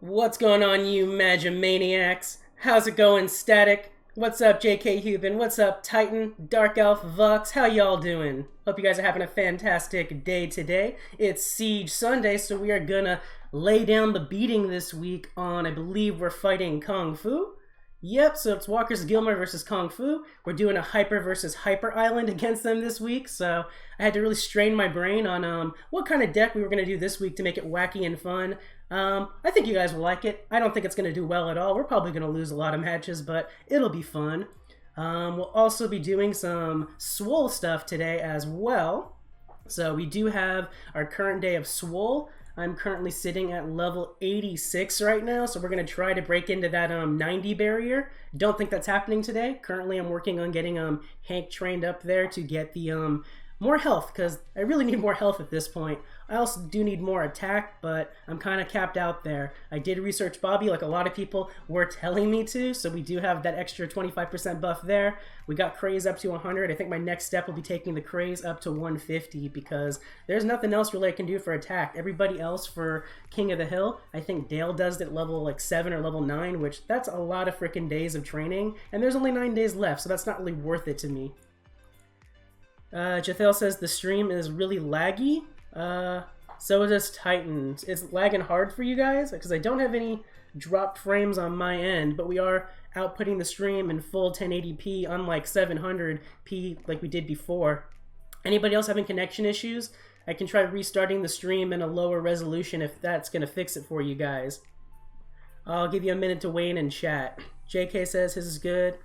What's going on, you Magimaniacs? How's it going, Static? What's up, JK Hubin? What's up, Titan, Dark Elf, Vux? How y'all doing? Hope you guys are having a fantastic day today. It's Siege Sunday, so we are gonna lay down the beating this week on, I believe we're fighting Kung Fu. Yep, so it's Walker's Gilmer versus Kung Fu. We're doing a Hyper versus Hyper Island against them this week, so I had to really strain my brain on what kind of deck we were going to do this week to make it wacky and fun. I think you guys will like it. I don't think it's going to do well at all. We're probably going to lose a lot of matches, but it'll be fun. We'll also be doing some Swole stuff today as well. So we do have our current day of Swole. I'm currently sitting at level 86 right now, so we're going to try to break into that 90 barrier. Don't think that's happening today. Currently, I'm working on getting Hank trained up there to get the more health, because I really need more health at this point. I also do need more attack, but I'm kind of capped out there. I did research Bobby like a lot of people were telling me to, so we do have that extra 25% buff there. We got Craze up to 100. I think my next step will be taking the Craze up to 150 because there's nothing else really I can do for attack. Everybody else for King of the Hill, I think Dale does it at level like 7 or level 9, which that's a lot of freaking days of training, and there's only 9 days left, so that's not really worth it to me. Jathel says the stream is really laggy. So does Titan. It's lagging hard for you guys because I don't have any dropped frames on my end, but we are outputting the stream in full 1080p, unlike 700p like we did before. Anybody else having connection issues? I can try restarting the stream in a lower resolution if that's going to fix it for you guys. I'll give you a minute to weigh in and chat. JK says his is good.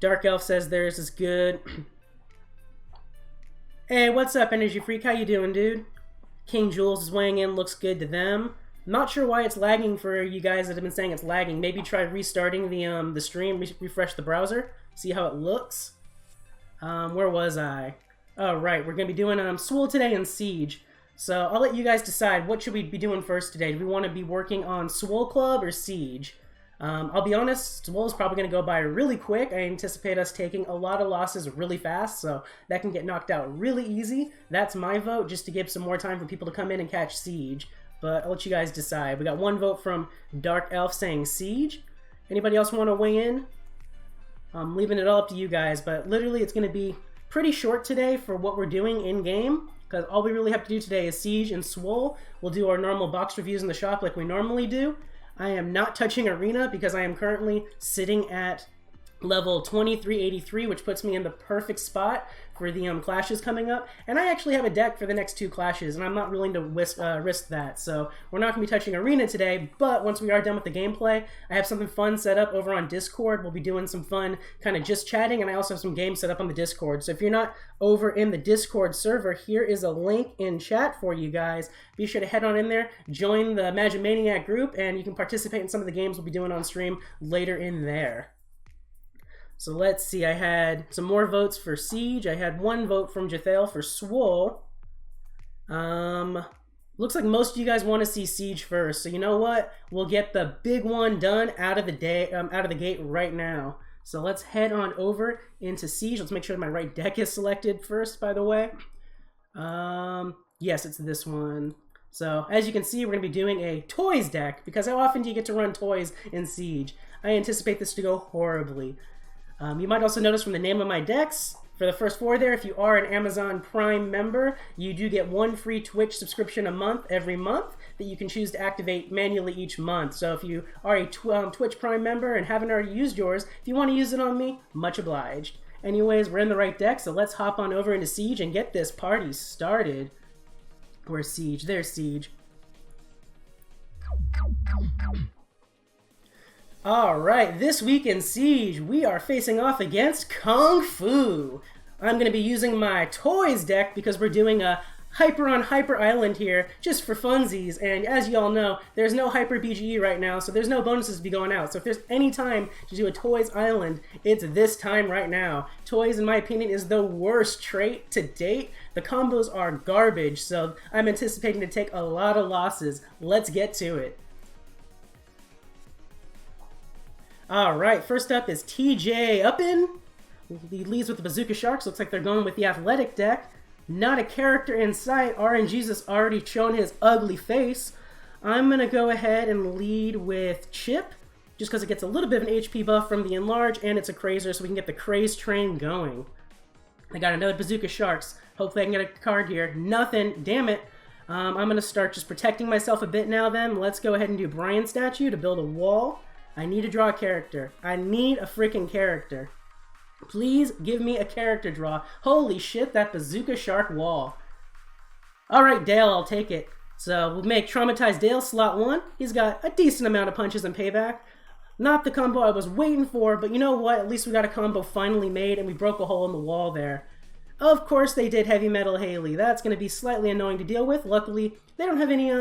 Dark Elf says theirs is good. Hey, what's up, Energy Freak? How you doing, dude? King Jules is weighing in. Looks good to them. Not sure why it's lagging for you guys that have been saying it's lagging. Maybe try restarting the stream, refresh the browser, see how it looks. Where was I? Oh, right. We're going to be doing Swole today and Siege. So I'll let you guys decide what should we be doing first today. Do we want to be working on Swole Club or Siege? I'll be honest, Swole is probably going to go by really quick. I anticipate us taking a lot of losses really fast, so that can get knocked out really easy. That's my vote, just to give some more time for people to come in and catch Siege. But I'll let you guys decide. We got one vote from Dark Elf saying Siege. Anybody else want to weigh in? I'm leaving it all up to you guys, but literally it's going to be pretty short today for what we're doing in-game, because all we really have to do today is Siege and Swole. We'll do our normal box reviews in the shop like we normally do. I am not touching Arena because I am currently sitting at level 2383, which puts me in the perfect spot for the clashes coming up. And I actually have a deck for the next 2 clashes, and I'm not willing to risk that. So we're not going to be touching Arena today, but once we are done with the gameplay, I have something fun set up over on Discord. We'll be doing some fun kind of just chatting, and I also have some games set up on the Discord. So if you're not over in the Discord server, here is a link in chat for you guys. Be sure to head on in there, join the Magimaniac group, and you can participate in some of the games we'll be doing on stream later in there. So let's see, I had some more votes for Siege. I had 1 vote from Jathale for Swole. Looks like most of you guys want to see Siege first. So you know what? We'll get the big one done out of the gate right now. So let's head on over into Siege. Let's make sure my right deck is selected first, by the way. Yes, it's this one. So as you can see, we're going to be doing a toys deck, because how often do you get to run toys in Siege? I anticipate this to go horribly. You might also notice from the name of my decks, for the first 4 there, if you are an Amazon Prime member, you do get 1 free Twitch subscription a month every month that you can choose to activate manually each month. So if you are a Twitch Prime member and haven't already used yours, if you want to use it on me, much obliged. Anyways, we're in the right deck, so let's hop on over into Siege and get this party started. Where's Siege? There's Siege. Alright, this week in Siege, we are facing off against Kung Fu. I'm going to be using my Toys deck because we're doing a Hyper on Hyper Island here, just for funsies, and as you all know, there's no Hyper BGE right now, so there's no bonuses to be going out. So if there's any time to do a Toys Island, it's this time right now. Toys, in my opinion, is the worst trait to date. The combos are garbage, so I'm anticipating to take a lot of losses. Let's get to it. Alright, first up is TJ Uppin. He leads with the Bazooka Sharks. Looks like they're going with the Athletic deck. Not a character in sight. RNG's has already shown his ugly face. I'm going to go ahead and lead with Chip, just because it gets a little bit of an HP buff from the Enlarge, and it's a Crazer, so we can get the Craze train going. I got another Bazooka Sharks. Hopefully I can get a card here. Nothing. Damn it. I'm going to start just protecting myself a bit now then. Let's go ahead and do Brian Statue to build a wall. I need to draw a character. I need a freaking character. Please give me a character draw. Holy shit, that Bazooka Shark wall. Alright, Dale, I'll take it. So we'll make Traumatized Dale slot 1. He's got a decent amount of punches and payback. Not the combo I was waiting for, but you know what? At least we got a combo finally made and we broke a hole in the wall there. Of course they did Heavy Metal Haley. That's going to be slightly annoying to deal with. Luckily, they don't have any,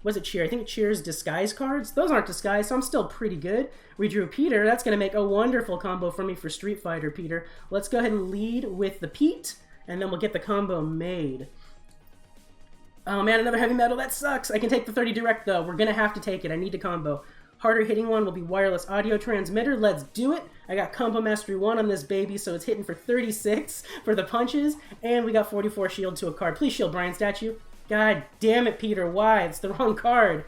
was it Cheer? I think Cheer's disguise cards. Those aren't disguised, so I'm still pretty good. We drew Peter. That's going to make a wonderful combo for me for Street Fighter, Peter. Let's go ahead and lead with the Pete, and then we'll get the combo made. Oh man, another Heavy Metal. That sucks. I can take the 30 direct, though. We're going to have to take it. I need to combo. Harder hitting one will be Wireless Audio Transmitter. Let's do it. I got Combo Mastery 1 on this baby, so it's hitting for 36 for the punches, and we got 44 shield to a card. Please shield Brian Statue. God damn it, Peter. Why? It's the wrong card.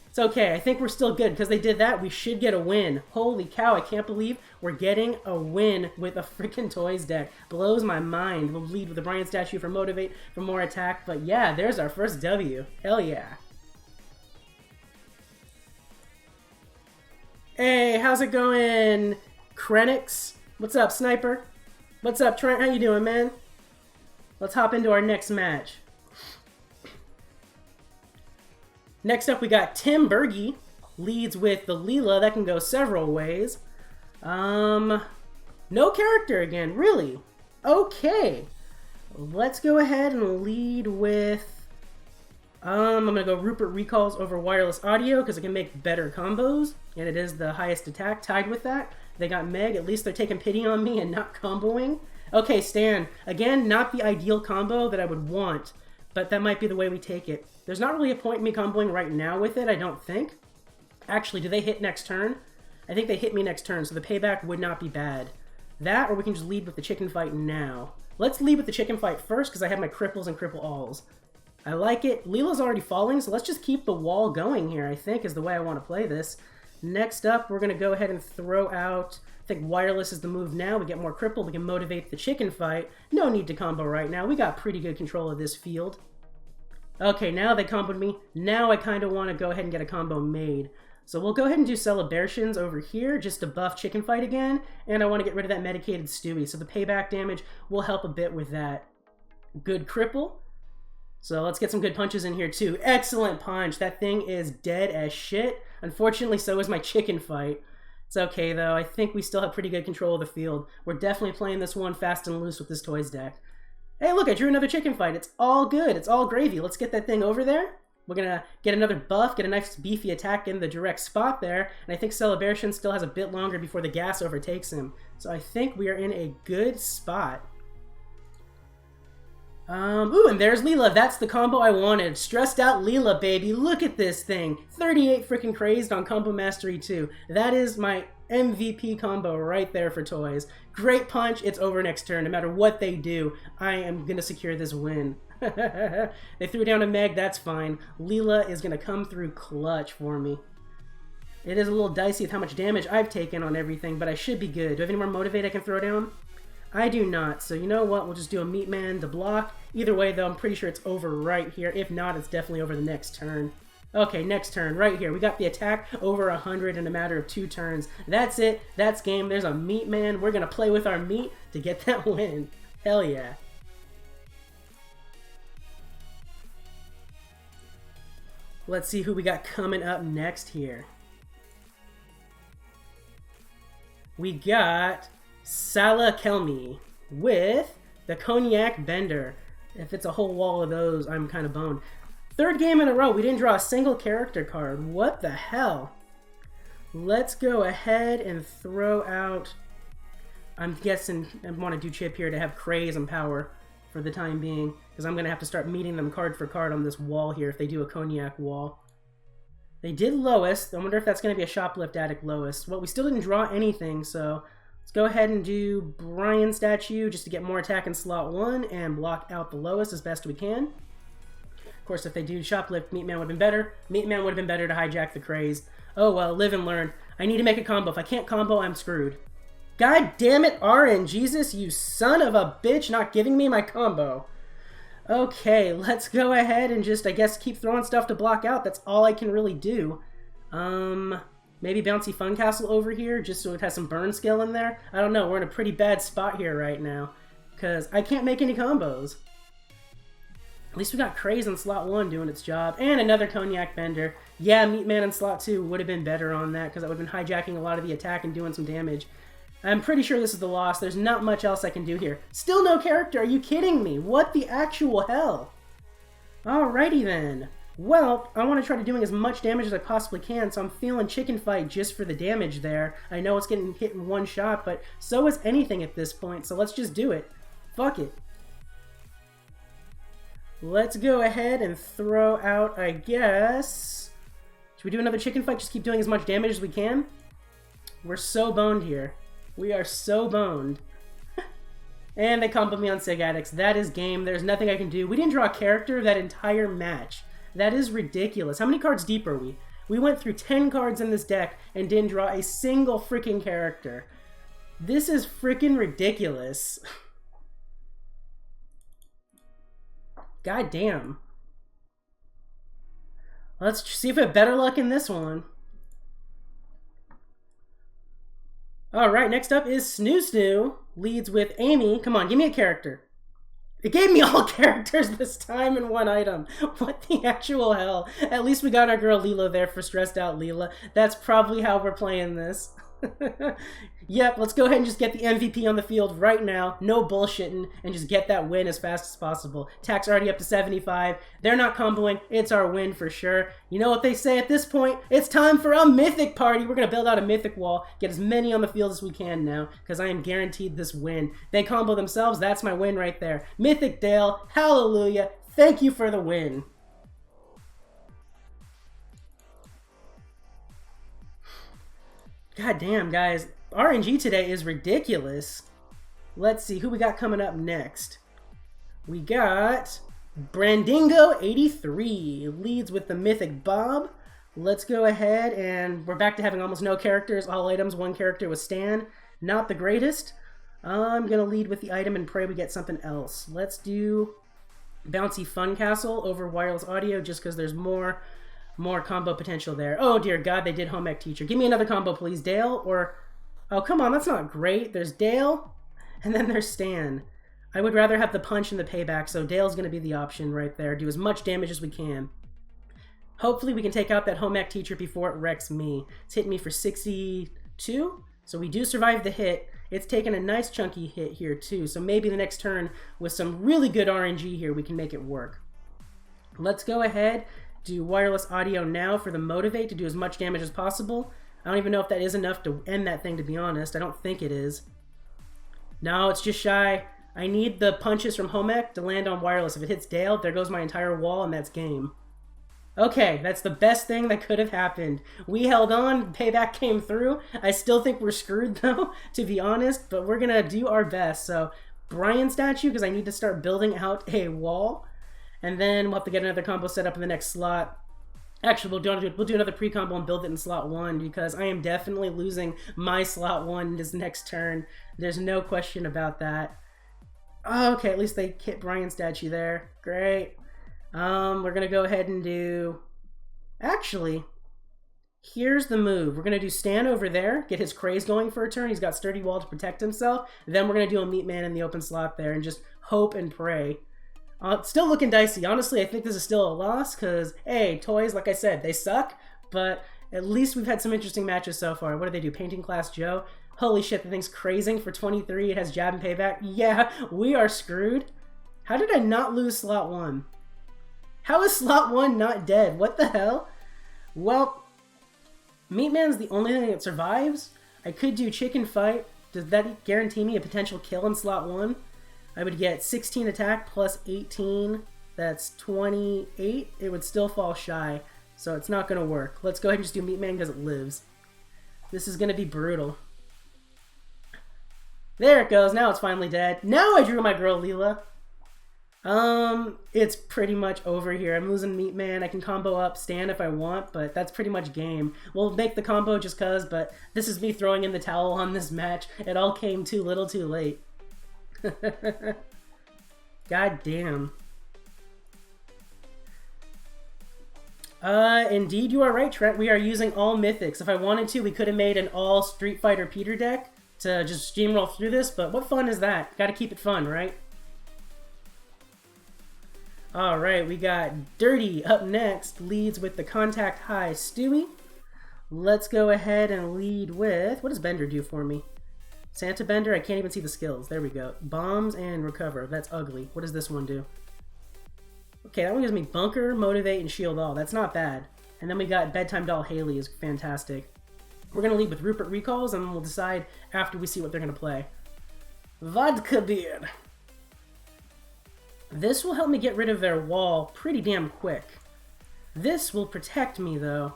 It's okay. I think we're still good because they did that. We should get a win. Holy cow, I can't believe we're getting a win with a freaking Toys deck. Blows my mind. We'll lead with the Brian Statue for Motivate, for more attack. But yeah, there's our first W. Hell yeah. Hey, how's it going, Krenix? What's up, Sniper? What's up, Trent? How you doing, man? Let's hop into our next match. Next up, we got Tim Berge. Leads with the Leela. That can go several ways. No character again, really? Okay. Let's go ahead and lead with... I'm going to go Rupert Recalls over Wireless Audio because it can make better combos, and it is the highest attack. Tied with that, they got Meg. At least they're taking pity on me and not comboing. Okay, Stan. Again, not the ideal combo that I would want, but that might be the way we take it. There's not really a point in me comboing right now with it, I don't think. Actually, do they hit next turn? I think they hit me next turn, so the payback would not be bad. That, or we can just lead with the chicken fight now. Let's lead with the chicken fight first because I have my cripples and cripple alls. I like it. Leela's already falling, so let's just keep the wall going here, I think, is the way I want to play this. Next up, we're going to go ahead and throw out... I think Wireless is the move now. We get more cripple. We can motivate the chicken fight. No need to combo right now. We got pretty good control of this field. Okay, now they comboed me. Now I kind of want to go ahead and get a combo made. So we'll go ahead and do Celebrations over here just to buff chicken fight again. And I want to get rid of that medicated Stewie. So the payback damage will help a bit with that. Good cripple. So let's get some good punches in here too. Excellent punch. That thing is dead as shit. Unfortunately, so is my chicken fight. It's okay though. I think we still have pretty good control of the field. We're definitely playing this one fast and loose with this Toys deck. Hey, look, I drew another chicken fight. It's all good. It's all gravy. Let's get that thing over there. We're going to get another buff, get a nice beefy attack in the direct spot there. And I think Celebration still has a bit longer before the gas overtakes him. So I think we are in a good spot. Ooh, and there's Leela. That's the combo I wanted. Stressed out Leela, baby. Look at this thing. 38 freaking crazed on Combo Mastery 2. That is my MVP combo right there for Toys. Great punch. It's over next turn. No matter what they do, I am going to secure this win. They threw down a Meg. That's fine. Leela is going to come through clutch for me. It is a little dicey with how much damage I've taken on everything, but I should be good. Do I have any more Motivate I can throw down? I do not, so you know what, we'll just do a Meat Man to block. Either way, though, I'm pretty sure it's over right here. If not, it's definitely over the next turn. Okay, next turn, right here. We got the attack over 100 in a matter of 2 turns. That's it. That's game. There's a Meat Man. We're going to play with our meat to get that win. Hell yeah. Let's see who we got coming up next here. We got... Salah Kelmi with the Cognac Bender. If it's a whole wall of those, I'm kind of boned. Third game in a row, we didn't draw a single character card. What the hell? Let's go ahead and throw out... I'm guessing I want to do Chip here to have Craze and Power for the time being, because I'm going to have to start meeting them card for card on this wall here if they do a Cognac wall. They did Lowest. I wonder if that's going to be a Shoplift Addict Lowest. Well, we still didn't draw anything, so... Let's go ahead and do Brian Statue just to get more attack in slot 1 and block out the Lowest as best we can. course, if they do shoplift, Meatman would have been better. Meatman would have been better to hijack the craze. Oh well, live and learn. I need to make a combo. If I can't combo, I'm screwed. God damn it, RNGesus, you son of a bitch, not giving me my combo. Okay, let's go ahead and just, I guess, keep throwing stuff to block out. That's all I can really do. Maybe Bouncy Fun Castle over here, just so it has some burn skill in there. I don't know, we're in a pretty bad spot here right now, because I can't make any combos. At least we got Craze in slot 1 doing its job, and another Cognac Bender. Yeah, Meatman in slot 2 would have been better on that, because I would have been hijacking a lot of the attack and doing some damage. I'm pretty sure this is the loss. There's not much else I can do here. Still no character, are you kidding me? What the actual hell? Alrighty then. Well, I want to try to doing as much damage as I possibly can, so I'm feeling Chicken Fight just for the damage there. I know it's getting hit in one shot, but so is anything at this point, so let's just do it. Fuck it. Let's go ahead and throw out, I guess... Should we do another Chicken Fight? Just keep doing as much damage as we can? We're so boned here. We are so boned. And they combo me on Sig Addicts. That is game. There's nothing I can do. We didn't draw a character that entire match. That is ridiculous. How many cards deep are we? We went through 10 cards in this deck and didn't draw a single freaking character. This is freaking ridiculous. God damn. Let's see if we have better luck in this one. Alright, next up is Snoo Snoo. Leads with Amy. Come on, give me a character. It gave me all characters this time in one item. What the actual hell? At least we got our girl Leela there for Stressed Out Leela. That's probably how we're playing this. Yep, let's go ahead and just get the MVP on the field right now. No bullshitting, and just get that win as fast as possible. Attack's already up to 75. They're not comboing. It's our win for sure. You know what they say at this point? It's time for a Mythic party. We're going to build out a Mythic wall, get as many on the field as we can now, because I am guaranteed this win. They combo themselves. That's my win right there. Mythic Dale, hallelujah. Thank you for the win. God damn, guys. RNG today is ridiculous. Let's see who we got coming up next. We got Brandingo83 leads with the Mythic Bob. Let's go ahead, and we're back to having almost no characters. All items, one character with Stan. Not the greatest. I'm going to lead with the item and pray we get something else. Let's do Bouncy Fun Castle over Wireless Audio just because there's more combo potential there. Oh dear God, they did Home Ec Teacher. Give me another combo, please. Dale or... Oh, come on, that's not great. There's Dale, and then there's Stan. I would rather have the punch and the payback, so Dale's going to be the option right there. Do as much damage as we can. Hopefully we can take out that Home Ec Teacher before it wrecks me. It's hitting me for 62, so we do survive the hit. It's taken a nice chunky hit here too, so maybe the next turn with some really good RNG here we can make it work. Let's go ahead, do Wireless Audio now for the Motivate to do as much damage as possible. I don't even know if that is enough to end that thing, to be honest. I don't think it is. No, it's just shy. I need the punches from Home Ec to land on Wireless. If it hits Dale, there goes my entire wall, and that's game. Okay, that's the best thing that could have happened. We held on, payback came through. I still think we're screwed, though, to be honest, but we're going to do our best. So, Brian statue, because I need to start building out a wall, and then we'll have to get another combo set up in the next slot. Actually, we'll do another pre-combo and build it in slot 1 because I am definitely losing my slot 1 this next turn. There's no question about that. Oh, okay, at least they hit Brian's statue there. Great. We're going to go ahead and do... Actually, here's the move. We're going to do Stan over there, get his craze going for a turn. He's got Sturdy Wall to protect himself. Then we're going to do a Meatman in the open slot there and just hope and pray. It's still looking dicey. Honestly, I think this is still a loss because, hey, toys, like I said, they suck, but at least we've had some interesting matches so far. What do they do? Painting Class Joe? Holy shit, the thing's crazing for 23. It has jab and payback. Yeah, we are screwed. How did I not lose slot 1? How is slot 1 not dead? What the hell? Well, Meatman's the only thing that survives. I could do Chicken Fight. Does that guarantee me a potential kill in slot 1? I would get 16 attack plus 18. That's 28. It would still fall shy, so it's not going to work. Let's go ahead and just do Meatman because it lives. This is going to be brutal. There it goes. Now it's finally dead. Now I drew my girl Leela. It's pretty much over here. I'm losing Meat Man. I can combo up Stan if I want, but that's pretty much game. We'll make the combo just cuz, but this is me throwing in the towel on this match. It all came too little too late. God damn. Indeed you are right, Trent. We are using all mythics. If I wanted to, we could have made an all Street Fighter Peter deck to just steamroll through this, but what fun is that? Gotta keep it fun, right? Alright, we got Dirty up next, leads with the Contact High Stewie. Let's go ahead and lead with... What does Bender do for me? Santa Bender, I can't even see the skills. There we go. Bombs and Recover. That's ugly. What does this one do? Okay, that one gives me Bunker, Motivate, and Shield All. That's not bad. And then we got Bedtime Doll Haley is fantastic. We're going to lead with Rupert Recalls, and we'll decide after we see what they're going to play. Vodka Beer. This will help me get rid of their wall pretty damn quick. This will protect me, though.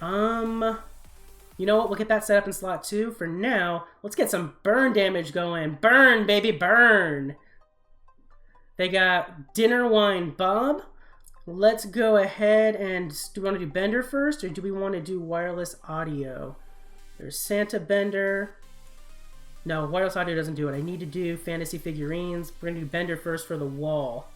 You know what? We'll get that set up in slot 2. For now, let's get some burn damage going. Burn, baby, burn! They got Dinner Wine Bob. Let's go ahead and... Do we want to do Bender first, or do we want to do Wireless Audio? There's Santa Bender... No, wireless audio doesn't do it. I need to do fantasy figurines. We're going to do Bender first for the wall.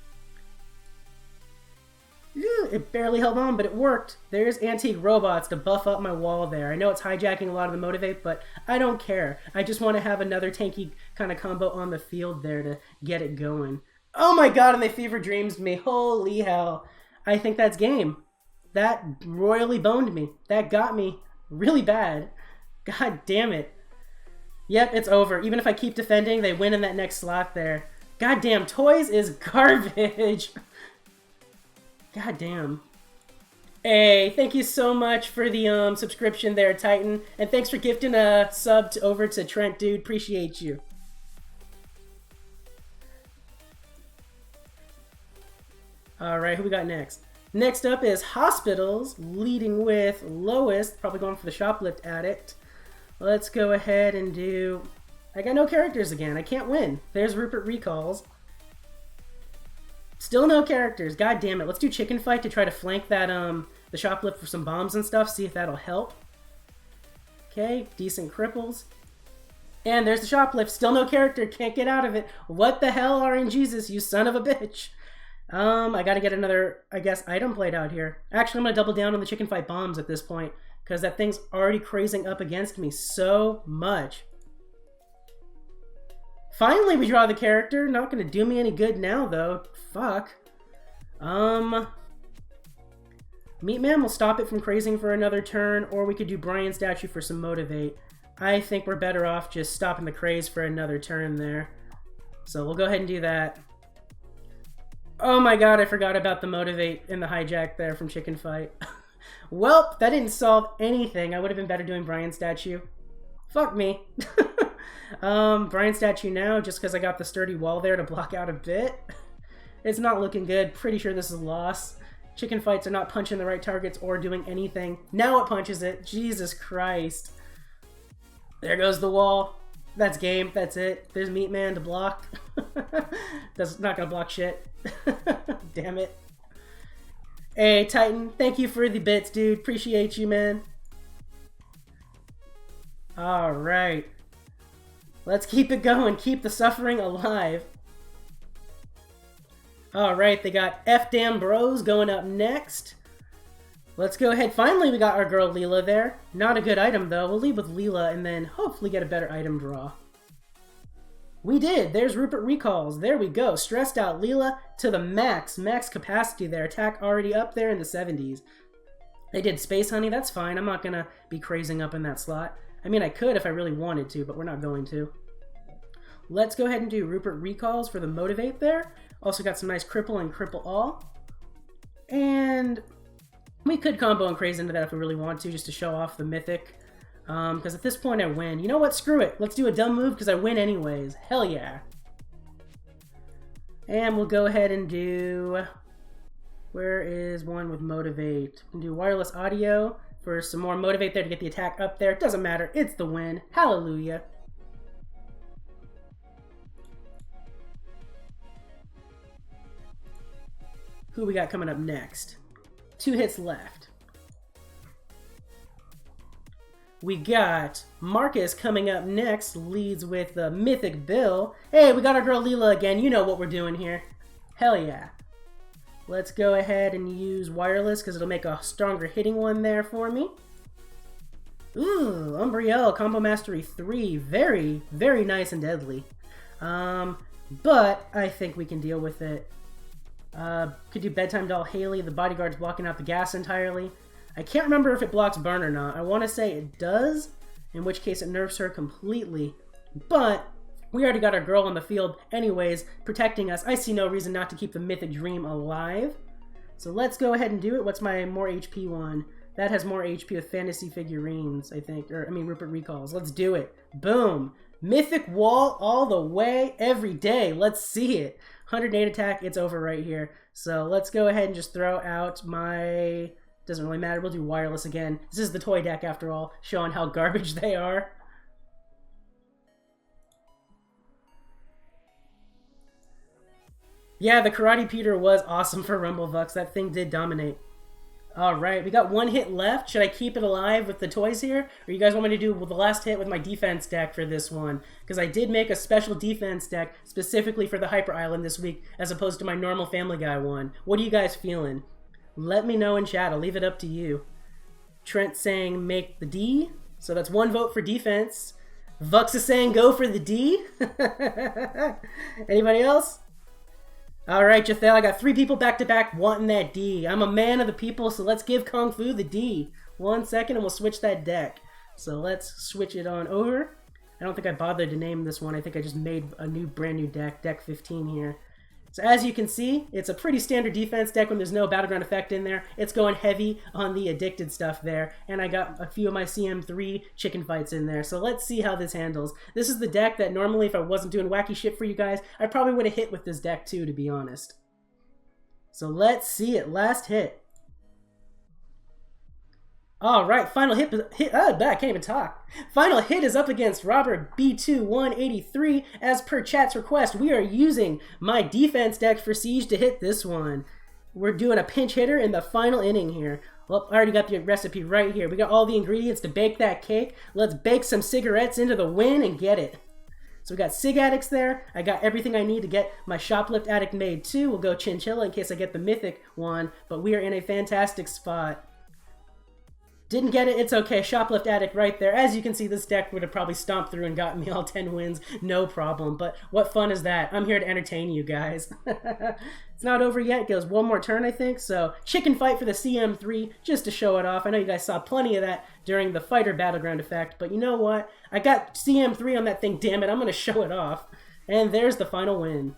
It barely held on, but it worked. There's Antique Robots to buff up my wall there. I know it's hijacking a lot of the Motivate, but I don't care. I just want to have another tanky kind of combo on the field there to get it going. Oh my god, and they Fever Dreams me. Holy hell. I think that's game. That royally boned me. That got me really bad. God damn it. Yep, it's over. Even if I keep defending, they win in that next slot there. Goddamn, Toys is garbage. Goddamn. Hey, thank you so much for the subscription there, Titan. And thanks for gifting a sub over to Trent, dude. Appreciate you. Alright, who we got next? Next up is Hospitals, leading with Lowest, probably going for the Shoplift Addict. Let's go ahead and do... I got no characters again. I can't win. There's Rupert Recalls. Still no characters. God damn it. Let's do Chicken Fight to try to flank that, the Shoplift for some bombs and stuff. See if that'll help. Okay, decent cripples. And there's the Shoplift. Still no character. Can't get out of it. What the hell, RNGesus, you son of a bitch. I gotta get another, I guess, item played out here. Actually, I'm gonna double down on the Chicken Fight bombs at this point, because that thing's already crazing up against me so much. Finally, we draw the character. Not gonna do me any good now, though. Fuck. Meat Man will stop it from crazing for another turn, or we could do Brian Statue for some Motivate. I think we're better off just stopping the craze for another turn there. So we'll go ahead and do that. Oh my god, I forgot about the Motivate in the hijack there from Chicken Fight. Welp, that didn't solve anything. I would have been better doing Brian Statue. Fuck me. Brian Statue now, just because I got the sturdy wall there to block out a bit. It's not looking good. Pretty sure this is a loss. Chicken Fights are not punching the right targets or doing anything. Now it punches it. Jesus Christ. There goes the wall. That's game. That's it. There's Meat Man to block. That's not gonna block shit. Damn it. Hey, Titan, thank you for the bits, dude. Appreciate you, man. Alright. Let's keep it going. Keep the suffering alive. Alright, they got F-Damn Bros going up next. Let's go ahead. Finally, we got our girl Leela there. Not a good item, though. We'll leave with Leela and then hopefully get a better item draw. We did. There's Rupert Recalls. There we go. Stressed out Leela to the max. Max capacity there. Attack already up there in the 70s. They did Space Honey. That's fine. I'm not going to be crazing up in that slot. I mean, I could if I really wanted to, but we're not going to. Let's go ahead and do Rupert Recalls for the Motivate there. Also got some nice Cripple and Cripple All. And we could combo and craze into that if we really want to, just to show off the Mythic. Because at this point I win. You know what? Screw it. Let's do a dumb move because I win anyways. Hell yeah. And we'll go ahead and do... Where is one with Motivate? We'll do Wireless Audio for some more Motivate there to get the attack up there. It doesn't matter. It's the win. Hallelujah. Who we got coming up next? 2 hits left. We got Marcus coming up next, leads with the Mythic Bill. Hey, we got our girl Leela again. You know what we're doing here. Hell yeah. Let's go ahead and use wireless because it'll make a stronger hitting one there for me. Ooh, Umbriel, Combo Mastery 3. Very, very nice and deadly. But I think we can deal with it. Could do Bedtime Doll Haley. The bodyguard's blocking out the gas entirely. I can't remember if it blocks burn or not. I want to say it does, in which case it nerfs her completely. But we already got our girl on the field anyways, protecting us. I see no reason not to keep the Mythic Dream alive. So let's go ahead and do it. What's my more HP one? That has more HP with Fantasy Figurines, I think. Or, I mean, Rupert Recalls. Let's do it. Boom. Mythic Wall all the way, every day. Let's see it. 108 attack. It's over right here. So let's go ahead and just throw out my... Doesn't really matter. We'll do wireless again. This is the toy deck, after all, showing how garbage they are. Yeah, the Karate Peter was awesome for Rumblevux. That thing did dominate. Alright, we got 1 hit left. Should I keep it alive with the toys here? Or you guys want me to do the last hit with my defense deck for this one? Because I did make a special defense deck specifically for the Hyper Island this week, as opposed to my normal Family Guy one. What are you guys feeling? Let me know in chat. I'll leave it up to you. Trent saying make the D. So that's 1 vote for defense. Vux is saying go for the D. Anybody else? Alright, Jathel, I got 3 people back-to-back wanting that D. I'm a man of the people, so let's give Kung Fu the D. 1 second and we'll switch that deck. So let's switch it on over. I don't think I bothered to name this one. I think I just made a brand new deck, deck 15 here. So as you can see, it's a pretty standard defense deck when there's no battleground effect in there. It's going heavy on the addicted stuff there. And I got a few of my CM3 chicken fights in there. So let's see how this handles. This is the deck that normally, if I wasn't doing wacky shit for you guys, I probably would have hit with this deck too, to be honest. So let's see it. Last hit. Alright, final hit, I can't even talk. Final hit is up against Robert B2183. As per chat's request, we are using my defense deck for Siege to hit this one. We're doing a pinch hitter in the final inning here. Well, I already got the recipe right here. We got all the ingredients to bake that cake. Let's bake some cigarettes into the win and get it. So we got Sig Addicts there. I got everything I need to get my Shoplift Addict made too. We'll go Chinchilla in case I get the Mythic one, but we are in a fantastic spot. Didn't get it, it's okay. Shoplift Addict right there. As you can see, this deck would have probably stomped through and gotten me all 10 wins, no problem. But what fun is that? I'm here to entertain you guys. It's not over yet. It goes 1 more turn, I think. So, chicken fight for the CM3, just to show it off. I know you guys saw plenty of that during the Fighter Battleground effect, but you know what? I got CM3 on that thing, damn it. I'm going to show it off. And there's the final win.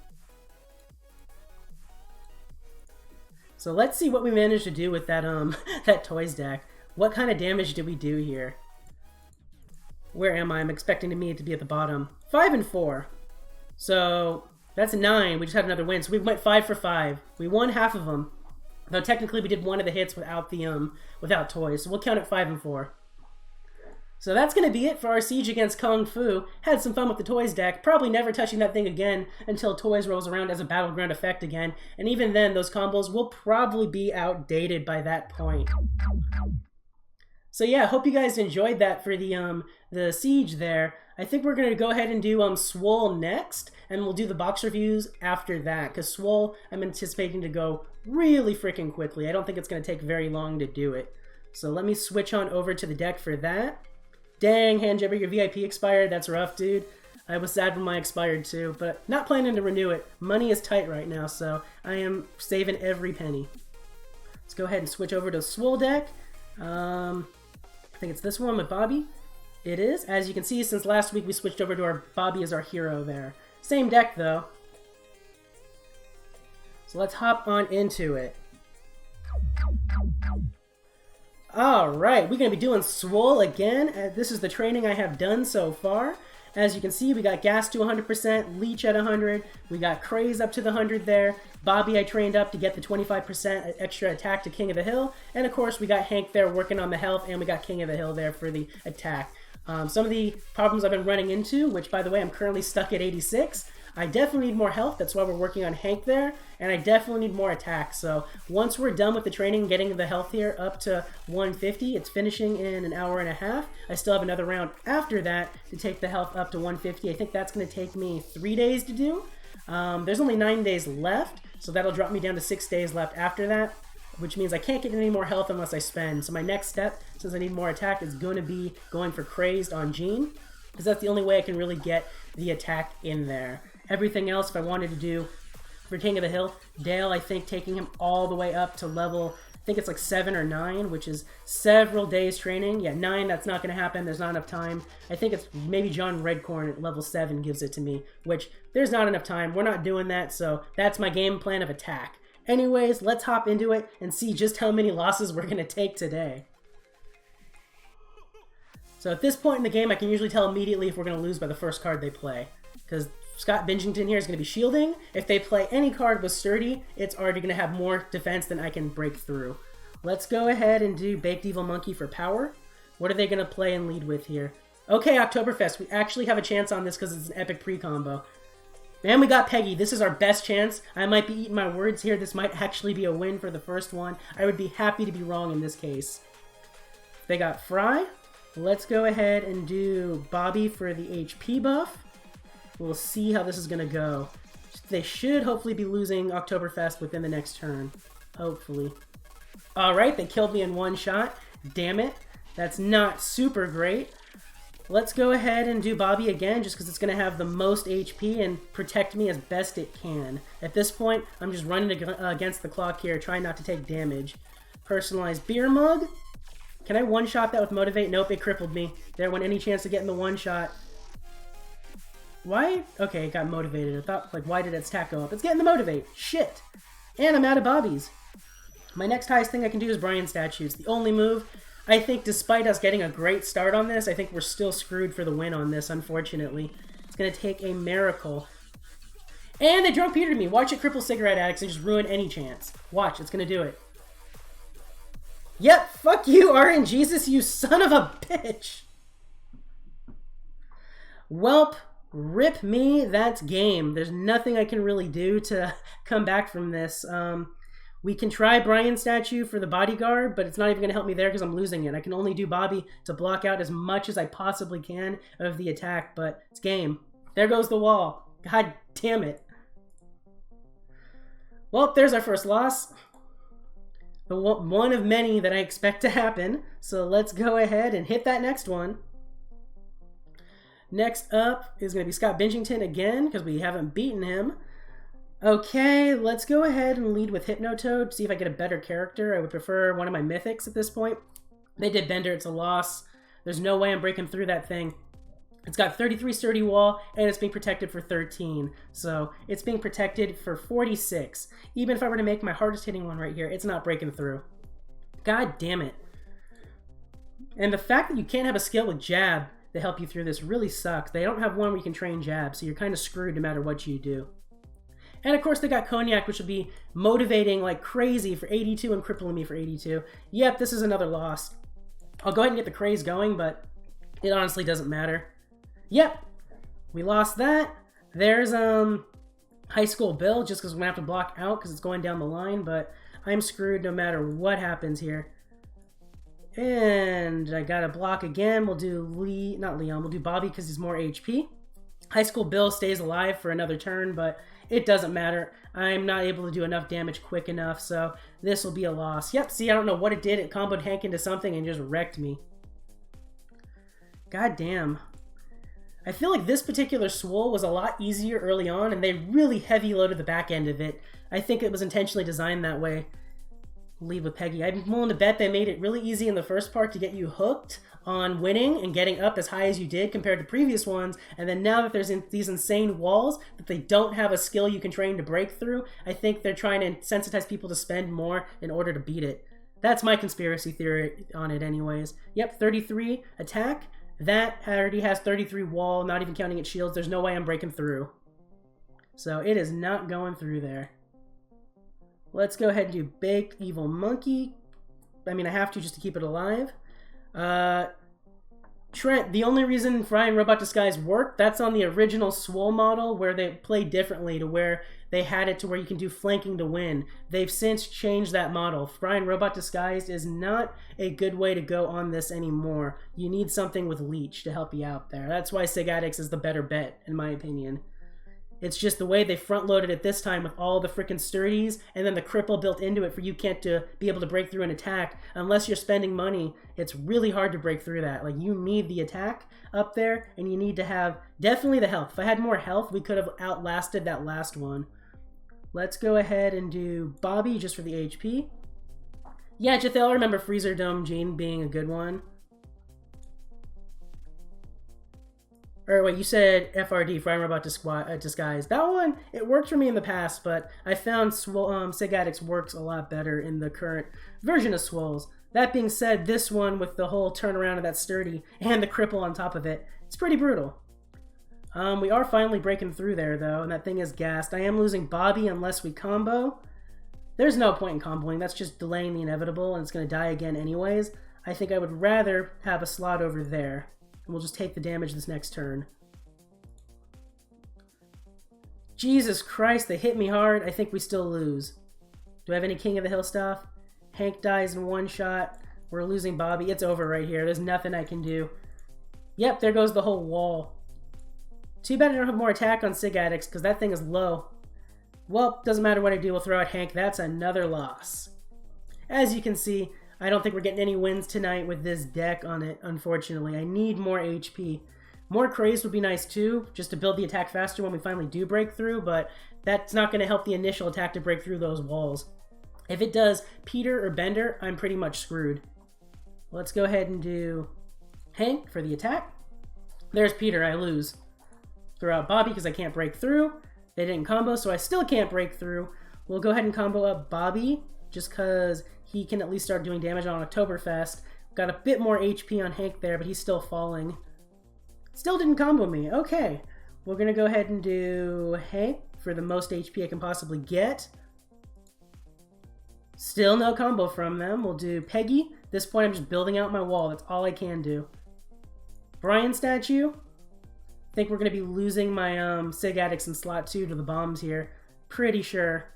So let's see what we managed to do with that that Toys deck. What kind of damage did we do here? Where am I? I'm expecting me to be at the bottom. 5 and 4. So that's 9. We just had another win. So we went 5 for 5. We won half of them. Though technically we did one of the hits without the without toys. So we'll count it 5 and 4. So that's going to be it for our siege against Kung Fu. Had some fun with the toys deck. Probably never touching that thing again until toys rolls around as a battleground effect again. And even then, those combos will probably be outdated by that point. So yeah, hope you guys enjoyed that for the siege there. I think we're gonna go ahead and do Swole next, and we'll do the box reviews after that. Because Swole, I'm anticipating to go really freaking quickly. I don't think it's gonna take very long to do it. So let me switch on over to the deck for that. Dang, Handjabber, your VIP expired. That's rough, dude. I was sad when mine expired too, but not planning to renew it. Money is tight right now, so I am saving every penny. Let's go ahead and switch over to Swole deck. I think it's this one with Bobby. It is. As you can see, since last week we switched over to our Bobby as our hero there. Same deck though. So let's hop on into it. Alright, we're going to be doing Swole again. This is the training I have done so far. As you can see, we got Gas to 100%, Leech at 100, we got Craze up to the 100 there, Bobby I trained up to get the 25% extra attack to King of the Hill, and of course we got Hank there working on the health, and we got King of the Hill there for the attack. Some of the problems I've been running into, which by the way I'm currently stuck at 86, I definitely need more health. That's why we're working on Hank there. And I definitely need more attack. So once we're done with the training, getting the health here up to 150, it's finishing in an hour and a half. I still have another round after that to take the health up to 150. I think that's going to take me 3 days to do. There's only 9 days left, so that'll drop me down to 6 days left after that, which means I can't get any more health unless I spend. So my next step, since I need more attack, is going to be going for Crazed on Jeanne, because that's the only way I can really get the attack in there. Everything else, if I wanted to do for King of the Hill, Dale, I think taking him all the way up to level, I think it's like 7 or 9, which is several days training. Yeah, 9, that's not going to happen. There's not enough time. I think it's maybe John Redcorn at level 7 gives it to me, which there's not enough time. We're not doing that, so that's my game plan of attack. Anyways, let's hop into it and see just how many losses we're going to take today. So at this point in the game, I can usually tell immediately if we're going to lose by the first card they play, because Scott Bingington here is going to be shielding. If they play any card with Sturdy, it's already going to have more defense than I can break through. Let's go ahead and do Baked Evil Monkey for power. What are they going to play and lead with here? Okay, Oktoberfest. We actually have a chance on this because it's an epic pre-combo. And we got Peggy. This is our best chance. I might be eating my words here. This might actually be a win for the first one. I would be happy to be wrong in this case. They got Fry. Let's go ahead and do Bobby for the HP buff. We'll see how this is going to go. They should hopefully be losing Oktoberfest within the next turn. Hopefully. Alright, they killed me in one shot. Damn it. That's not super great. Let's go ahead and do Bobby again, just because it's going to have the most HP and protect me as best it can. At this point, I'm just running against the clock here, trying not to take damage. Personalized Beer Mug. Can I one-shot that with Motivate? Nope, it crippled me. There went any chance of getting the one-shot. Why? Okay, it got motivated. I thought, like, why did its attack go up? It's getting the Motivate. Shit. And I'm out of Bobbies. My next highest thing I can do is Brian Statues. The only move. I think despite us getting a great start on this, I think we're still screwed for the win on this, unfortunately. It's going to take a miracle. And they drunk Peter to me. Watch it cripple cigarette addicts and just ruin any chance. Watch, it's going to do it. Yep, fuck you, RNGesus, you son of a bitch. Welp. Rip me, that's game. There's nothing I can really do to come back from this. We can try Brian Statue for the bodyguard, but it's not even going to help me there because I'm losing it. I can only do Bobby to block out as much as I possibly can of the attack, but it's game. There goes the wall. God damn it. Well, there's our first loss. One of many that I expect to happen. So let's go ahead and hit that next one. Next up is going to be Scott Bingington again, because we haven't beaten him. Okay, let's go ahead and lead with Hypnotoad, see if I get a better character. I would prefer one of my Mythics at this point. They did Bender, it's a loss. There's no way I'm breaking through that thing. It's got 33 sturdy wall, and it's being protected for 13. So it's being protected for 46. Even if I were to make my hardest hitting one right here, it's not breaking through. God damn it. And the fact that you can't have a skill with Jab to help you through this really sucks. They don't have one where you can train Jab, so you're kind of screwed no matter what you do. And of course they got Cognac, which will be motivating like crazy for 82 and crippling me for 82. Yep, this is another loss. I'll go ahead and get the craze going, but it honestly doesn't matter. Yep, we lost that. There's High School Bill, just because we're going to have to block out because it's going down the line, but I'm screwed no matter what happens here. And I got a block again. We'll do we'll do Bobby because he's more HP. High School Bill stays alive for another turn, but it doesn't matter. I'm not able to do enough damage quick enough, so this will be a loss. Yep, see, I don't know what it did. It comboed Hank into something and just wrecked me. God damn. I feel like this particular Swole was a lot easier early on, and they really heavy loaded the back end of it. I think it was intentionally designed that way. Leave with Peggy. I'm willing to bet they made it really easy in the first part to get you hooked on winning and getting up as high as you did compared to previous ones, and then now that there's these insane walls that they don't have a skill you can train to break through, I think they're trying to sensitize people to spend more in order to beat it. That's my conspiracy theory on it anyways. Yep, 33 attack. That already has 33 wall, not even counting its shields. There's no way I'm breaking through. So it is not going through there. Let's go ahead and do Baked Evil Monkey. I mean, I have to just to keep it alive. Trent, the only reason Frying Robot Disguise worked, that's on the original Swole model where they played differently to where they had it to where you can do flanking to win. They've since changed that model. Frying Robot Disguised is not a good way to go on this anymore. You need something with Leech to help you out there. That's why Sig Addicts is the better bet, in my opinion. It's just the way they front-loaded it this time with all the freaking sturdies and then the cripple built into it for you can't to be able to break through an attack. Unless you're spending money, it's really hard to break through that. Like, you need the attack up there and you need to have definitely the health. If I had more health, we could have outlasted that last one. Let's go ahead and do Bobby just for the HP. Yeah, Jethel, I remember Freezer Dome Jeanne being a good one. Or wait, you said FRD, Frying Robot Disguise. That one, it worked for me in the past, but I found Sig Addicts works a lot better in the current version of Swoles. That being said, this one with the whole turnaround of that sturdy and the cripple on top of it, it's pretty brutal. We are finally breaking through there, though, and that thing is gassed. I am losing Bobby unless we combo. There's no point in comboing. That's just delaying the inevitable, and it's going to die again anyways. I think I would rather have a slot over there. And we'll just take the damage this next turn. Jesus Christ, they hit me hard. I think we still lose. Do I have any King of the Hill stuff? Hank dies in one shot. We're losing Bobby. It's over right here. There's nothing I can do. Yep, there goes the whole wall. Too bad I don't have more attack on Sig Addicts because that thing is low. Well, doesn't matter what I do. We'll throw out Hank. That's another loss. As you can see, I don't think we're getting any wins tonight with this deck on it, unfortunately. I need more HP. More Craze would be nice too, just to build the attack faster when we finally do break through, but that's not going to help the initial attack to break through those walls. If it does Peter or Bender, I'm pretty much screwed. Let's go ahead and do Hank for the attack. There's Peter, I lose. Throw out Bobby because I can't break through. They didn't combo, so I still can't break through. We'll go ahead and combo up Bobby, just because he can at least start doing damage on Oktoberfest. Got a bit more HP on Hank there, but he's still falling. Still didn't combo me. Okay. We're going to go ahead and do Hank for the most HP I can possibly get. Still no combo from them. We'll do Peggy. At this point, I'm just building out my wall. That's all I can do. Brian statue. I think we're going to be losing my Sig Addicts in slot 2 to the bombs here. Pretty sure.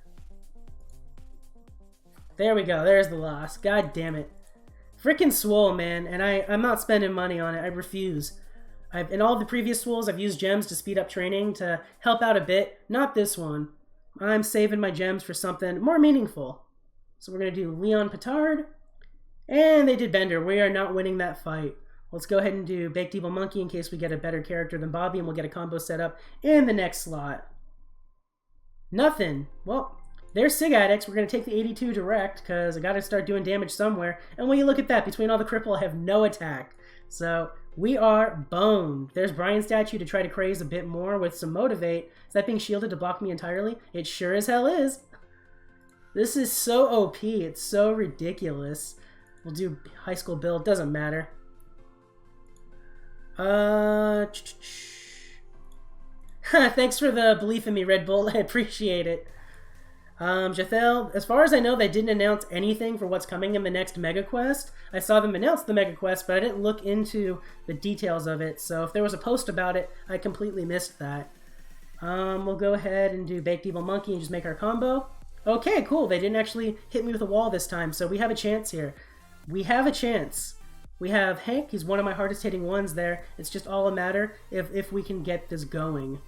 There we go. There's the loss. God damn it. Frickin' Swole, man. And I'm not spending money on it. I refuse. In all the previous Swoles, I've used gems to speed up training to help out a bit. Not this one. I'm saving my gems for something more meaningful. So we're going to do Leon Petard. And they did Bender. We are not winning that fight. Let's go ahead and do Baked Evil Monkey in case we get a better character than Bobby, and we'll get a combo set up in the next slot. Nothing. Well, there's Sig Addicts. We're going to take the 82 direct because I got to start doing damage somewhere. And when you look at that, between all the cripple, I have no attack. So we are boned. There's Brian's statue to try to craze a bit more with some Motivate. Is that being shielded to block me entirely? It sure as hell is. This is so OP. It's so ridiculous. We'll do high school build. Doesn't matter. Thanks for the belief in me, Red Bull. I appreciate it. Jethel, as far as I know, they didn't announce anything for what's coming in the next Mega Quest. I saw them announce the Mega Quest, but I didn't look into the details of it. So if there was a post about it, I completely missed that. We'll go ahead and do Baked Evil Monkey and just make our combo. Okay, cool. They didn't actually hit me with a wall this time, so we have a chance here. We have a chance. We have Hank. He's one of my hardest hitting ones there. It's just all a matter if we can get this going.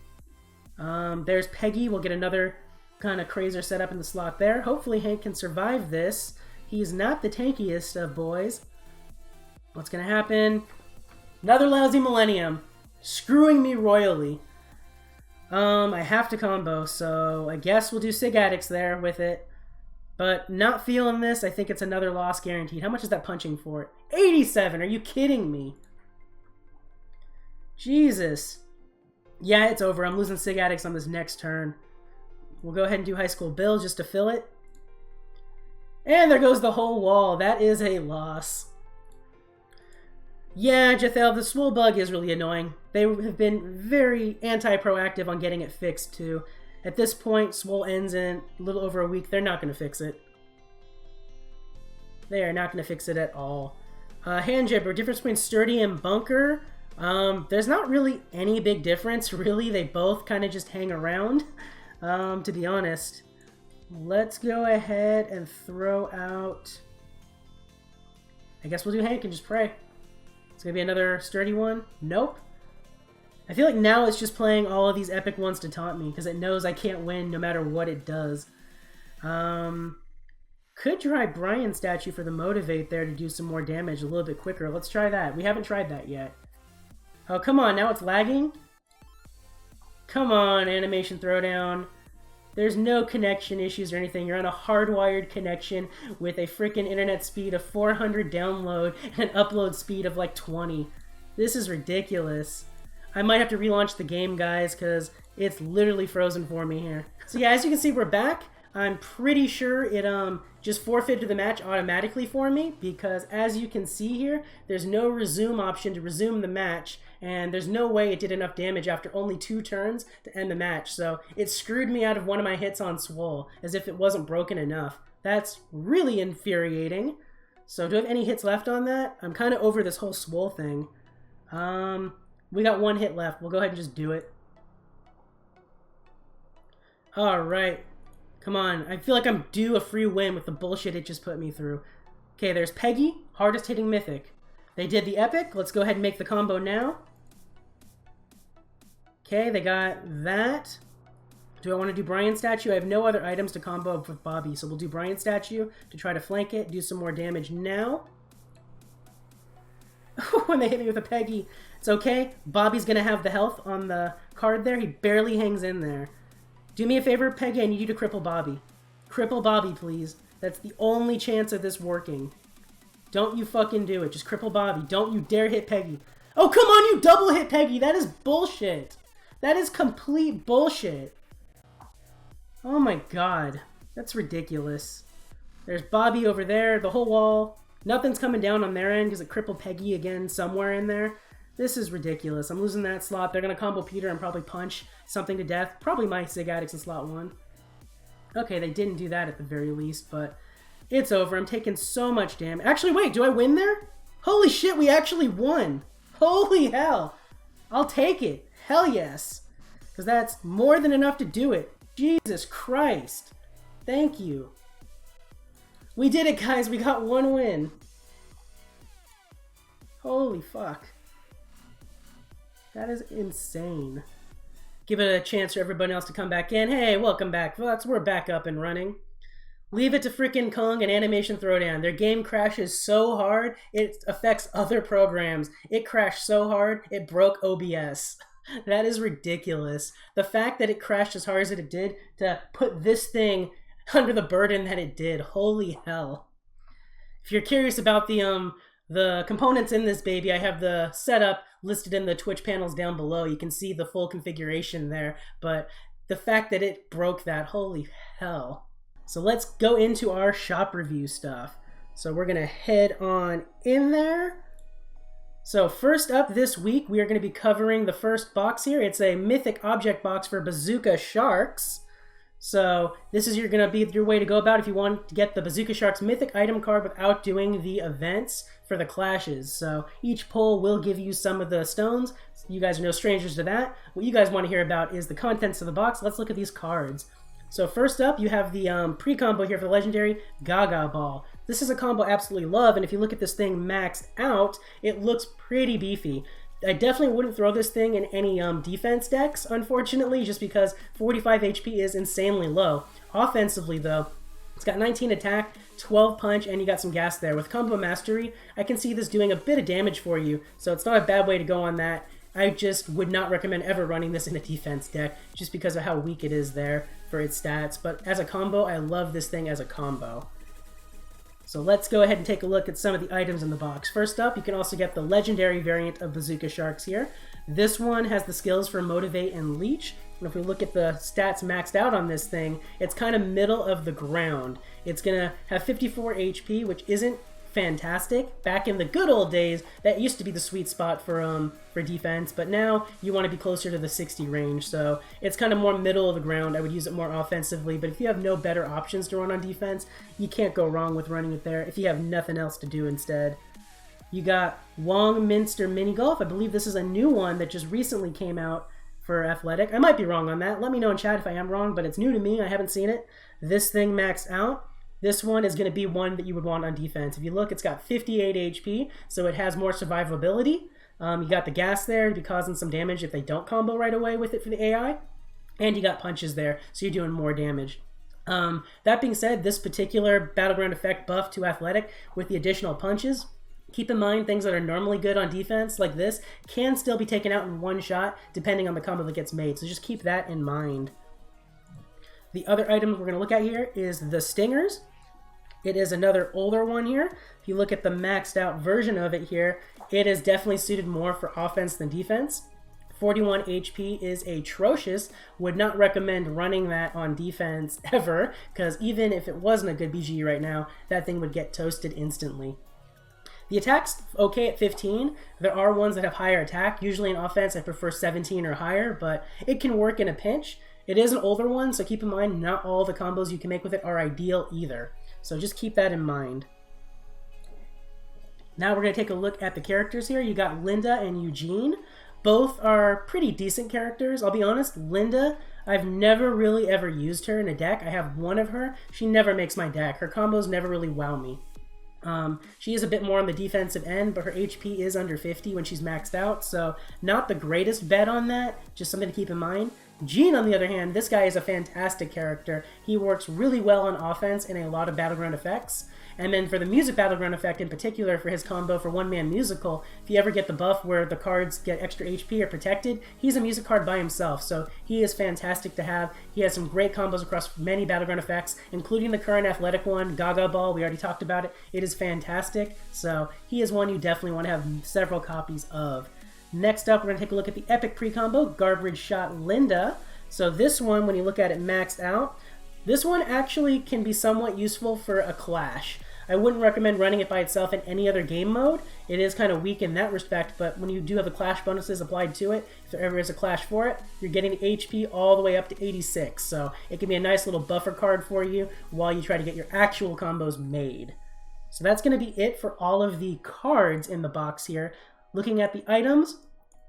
There's Peggy. We'll get another kind of crazer set up in the slot there. Hopefully Hank can survive this. He's not the tankiest of boys. What's going to happen? Another lousy Millennium. Screwing me royally. I have to combo, so I guess we'll do Sig Addicts there with it. But not feeling this. I think it's another loss guaranteed. How much is that punching for? 87! Are you kidding me? Jesus. Yeah, it's over. I'm losing Sig Addicts on this next turn. We'll go ahead and do High School Bill just to fill it. And there goes the whole wall. That is a loss. Yeah, Jethel, the Swole bug is really annoying. They have been very anti-proactive on getting it fixed, too. At this point, Swole ends in a little over a week. They're not going to fix it. They are not going to fix it at all. Hand jabber, difference between sturdy and bunker. There's not really any big difference, really. They both kind of just hang around, to be honest. Let's go ahead and throw out... I guess we'll do Hank and just pray. It's going to be another sturdy one. Nope. I feel like now it's just playing all of these epic ones to taunt me, because it knows I can't win no matter what it does. Could try Brian statue for the motivate there to do some more damage a little bit quicker. Let's try that. We haven't tried that yet. Oh, come on. Now it's lagging? Come on, Animation Throwdown. There's no connection issues or anything. You're on a hardwired connection with a freaking internet speed of 400 download and an upload speed of like 20. This is ridiculous. I might have to relaunch the game, guys, because it's literally frozen for me here. So yeah, as you can see, we're back. I'm pretty sure it just forfeited the match automatically for me, because as you can see here, there's no resume option to resume the match, and there's no way it did enough damage after only 2 turns to end the match. So it screwed me out of one of my hits on Swole, as if it wasn't broken enough. That's really infuriating. So do I have any hits left on that? I'm kind of over this whole Swole thing. We got 1 hit left. We'll go ahead and just do it. Alright. Come on. I feel like I'm due a free win with the bullshit it just put me through. Okay, there's Peggy. Hardest hitting Mythic. They did the epic. Let's go ahead and make the combo now. Okay, they got that. Do I want to do Brian statue? I have no other items to combo up with Bobby, so we'll do Brian statue to try to flank it, do some more damage now. When they hit me with a Peggy. It's okay. Bobby's going to have the health on the card there. He barely hangs in there. Do me a favor, Peggy. I need you to cripple Bobby. Cripple Bobby, please. That's the only chance of this working. Don't you fucking do it. Just cripple Bobby. Don't you dare hit Peggy. Oh, come on, you double hit Peggy. That is bullshit. That is complete bullshit. Oh my god. That's ridiculous. There's Bobby over there. The whole wall. Nothing's coming down on their end because it crippled Peggy again somewhere in there. This is ridiculous. I'm losing that slot. They're going to combo Peter and probably punch something to death. Probably my Sig Addicts in slot 1. Okay, they didn't do that at the very least, but it's over. I'm taking so much damage. Actually, wait, do I win there? Holy shit, we actually won. Holy hell. I'll take it. Hell yes. Because that's more than enough to do it. Jesus Christ. Thank you. We did it, guys. We got 1 win. Holy fuck. That is insane. Give it a chance for everybody else to come back in. Hey, welcome back, folks. We're back up and running. Leave it to frickin' Kong and Animation Throwdown. Their game crashes so hard, it affects other programs. It crashed so hard, it broke OBS. That is ridiculous. The fact that it crashed as hard as it did to put this thing under the burden that it did. Holy hell. If you're curious about the components in this baby, I have the setup listed in the Twitch panels down below. You can see the full configuration there, but the fact that it broke that, holy hell. So let's go into our shop review stuff. So we're going to head on in there. So first up this week, we are going to be covering the first box here. It's a Mythic Object box for Bazooka Sharks. So this is going to be your way to go about if you want to get the Bazooka Sharks Mythic item card without doing the events for the clashes. So each pull will give you some of the stones. You guys are no strangers to that. What you guys want to hear about is the contents of the box. Let's look at these cards. So first up, you have the pre-combo here for the legendary Gaga Ball. This is a combo I absolutely love, and if you look at this thing maxed out, it looks pretty beefy. I definitely wouldn't throw this thing in any defense decks, unfortunately, just because 45 HP is insanely low. Offensively, though, it's got 19 attack, 12 punch, and you got some gas there. With Combo Mastery, I can see this doing a bit of damage for you, so it's not a bad way to go on that. I just would not recommend ever running this in a defense deck, just because of how weak it is there for its stats. But as a combo, I love this thing as a combo. So let's go ahead and take a look at some of the items in the box. First up, you can also get the legendary variant of Bazooka Sharks here. This one has the skills for Motivate and Leech. And if we look at the stats maxed out on this thing, it's kind of middle of the ground. It's going to have 54 HP, which isn't fantastic. Back in the good old days, that used to be the sweet spot for defense, but now you want to be closer to the 60 range, so it's kind of more middle of the ground. I would use it more offensively, but if you have no better options to run on defense, you can't go wrong with running it there if you have nothing else to do instead. You got Wong Minster Mini Golf. I believe this is a new one that just recently came out for Athletic. I might be wrong on that. Let me know in chat if I am wrong, but it's new to me. I haven't seen it. This thing maxed out. This one is going to be one that you would want on defense. If you look, it's got 58 HP, so it has more survivability. You got the gas there to be causing some damage if they don't combo right away with it for the AI. And you got punches there, so you're doing more damage. That being said, this particular Battleground effect buff to Athletic with the additional punches, keep in mind things that are normally good on defense, like this, can still be taken out in one shot depending on the combo that gets made. So just keep that in mind. The other item we're going to look at here is the Stingers. It is another older one here. If you look at the maxed out version of it here, it is definitely suited more for offense than defense. 41 HP is atrocious. Would not recommend running that on defense ever, because even if it wasn't a good BGE right now, that thing would get toasted instantly. The attack's okay at 15. There are ones that have higher attack. Usually in offense, I prefer 17 or higher, but it can work in a pinch. It is an older one, so keep in mind not all the combos you can make with it are ideal either. So just keep that in mind. Now we're going to take a look at the characters here. You got Linda and Eugene. Both are pretty decent characters. I'll be honest, Linda, I've never really ever used her in a deck. I have one of her. She never makes my deck. Her combos never really wow me. She is a bit more on the defensive end, but her HP is under 50 when she's maxed out, so not the greatest bet on that, just something to keep in mind. Jeanne, on the other hand, this guy is a fantastic character. He works really well on offense in a lot of Battleground effects. And then for the music Battleground effect in particular, for his combo for One Man Musical, if you ever get the buff where the cards get extra HP or protected, he's a music card by himself, so he is fantastic to have. He has some great combos across many Battleground effects, including the current Athletic one, Gaga Ball. We already talked about it. It is fantastic, so he is one you definitely want to have several copies of. Next up, we're going to take a look at the Epic Pre-Combo, Garbage Shot Linda. So this one, when you look at it maxed out, this one actually can be somewhat useful for a clash. I wouldn't recommend running it by itself in any other game mode. It is kind of weak in that respect, but when you do have the clash bonuses applied to it, if there ever is a clash for it, you're getting the HP all the way up to 86. So it can be a nice little buffer card for you while you try to get your actual combos made. So that's going to be it for all of the cards in the box here. Looking at the items,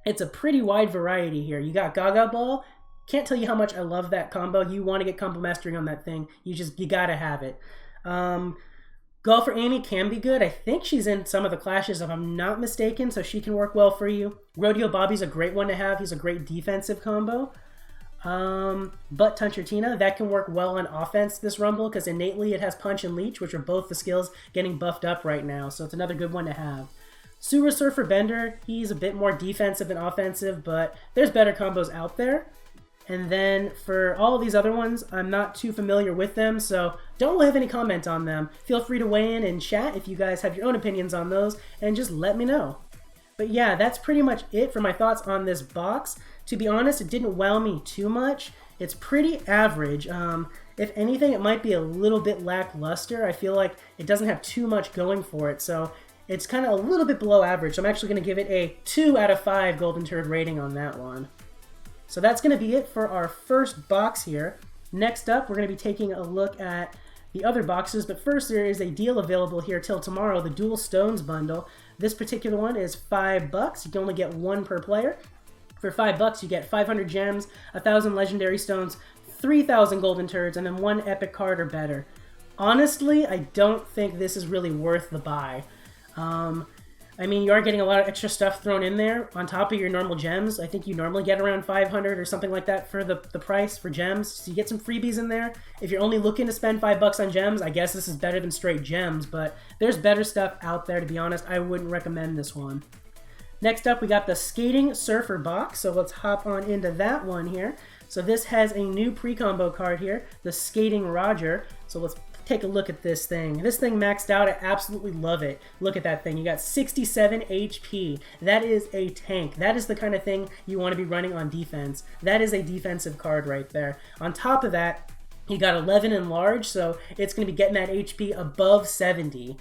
it's a pretty wide variety here. You got Gaga Ball. Can't tell you how much I love that combo. You want to get combo mastery on that thing. You gotta have it. Golfer Amy can be good. I think she's in some of the clashes if I'm not mistaken, so she can work well for you. Rodeo Bobby's a great one to have. He's a great defensive combo. Butt Puncher Tina, that can work well on offense this Rumble because innately it has Punch and Leech, which are both the skills getting buffed up right now, so it's another good one to have. Sewer Surfer Bender, he's a bit more defensive than offensive, but there's better combos out there. And then for all of these other ones, I'm not too familiar with them, so don't have any comment on them. Feel free to weigh in and chat if you guys have your own opinions on those, and just let me know. But yeah, that's pretty much it for my thoughts on this box. To be honest, it didn't wow me too much. It's pretty average. If anything, it might be a little bit lackluster. I feel like it doesn't have too much going for it, so it's kind of a little bit below average. So I'm actually going to give it a 2 out of 5 Golden Turd rating on that one. So that's going to be it for our first box here. Next up, we're going to be taking a look at the other boxes, but first there is a deal available here till tomorrow, the Dual Stones bundle. This particular one is $5. You can only get one per player. For $5, you get 500 gems, 1,000 legendary stones, 3,000 golden turds, and then one epic card or better. Honestly, I don't think this is really worth the buy. I mean, you are getting a lot of extra stuff thrown in there on top of your normal gems. I think you normally get around 500 or something like that for the price for gems. So you get some freebies in there. If you're only looking to spend $5 on gems, I guess this is better than straight gems, but there's better stuff out there, to be honest. I wouldn't recommend this one. Next up, we got the Skating Surfer box, so let's hop on into that one here. So this has a new pre-combo card here, the Skating Roger. So let's take a look at this thing. This thing maxed out. I absolutely love it. Look at that thing. You got 67 HP. That is a tank. That is the kind of thing you want to be running on defense. That is a defensive card right there. On top of that, you got 11 in large, so it's going to be getting that HP above 70.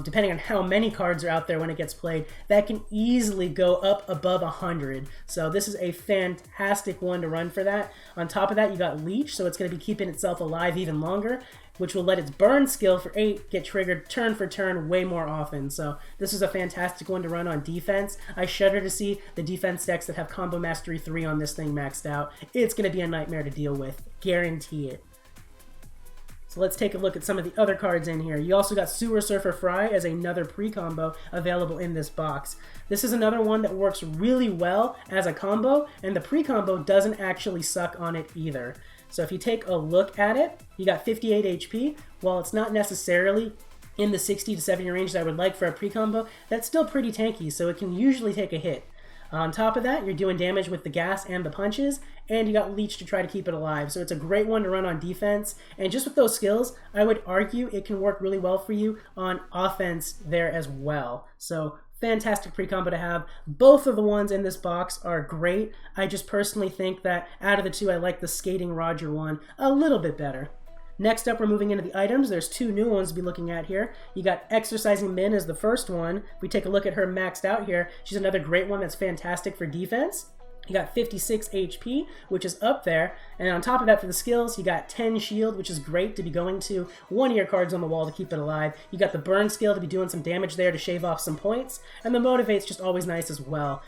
Depending on how many cards are out there when it gets played, that can easily go up above 100. So this is a fantastic one to run for that. On top of that, you got Leech, so it's going to be keeping itself alive even longer. which will let its burn skill for 8 get triggered turn for turn way more often. So this is a fantastic one to run on defense. I shudder to see the defense decks that have Combo Mastery 3 on this thing maxed out. It's going to be a nightmare to deal with. Guarantee it. So let's take a look at some of the other cards in here. You also got Sewer Surfer Fry as another pre-combo available in this box. This is another one that works really well as a combo, and the pre-combo doesn't actually suck on it either. So if you take a look at it, you got 58 HP. While it's not necessarily in the 60 to 70 range that I would like for a pre-combo, that's still pretty tanky, so it can usually take a hit. On top of that, you're doing damage with the gas and the punches, and you got Leech to try to keep it alive. So it's a great one to run on defense, and just with those skills, I would argue it can work really well for you on offense there as well. So fantastic pre-combo to have. Both of the ones in this box are great. I just personally think that out of the two, I like the Skating Roger one a little bit better. Next up, we're moving into the items. There's two new ones to be looking at here. You got Exercising Min as the first one. If we take a look at her maxed out here, she's another great one that's fantastic for defense. You got 56 HP, which is up there. And on top of that, for the skills, you got 10 shield, which is great to be going to one of your cards on the wall to keep it alive. You got the burn skill to be doing some damage there to shave off some points. And the motivate's just always nice as well.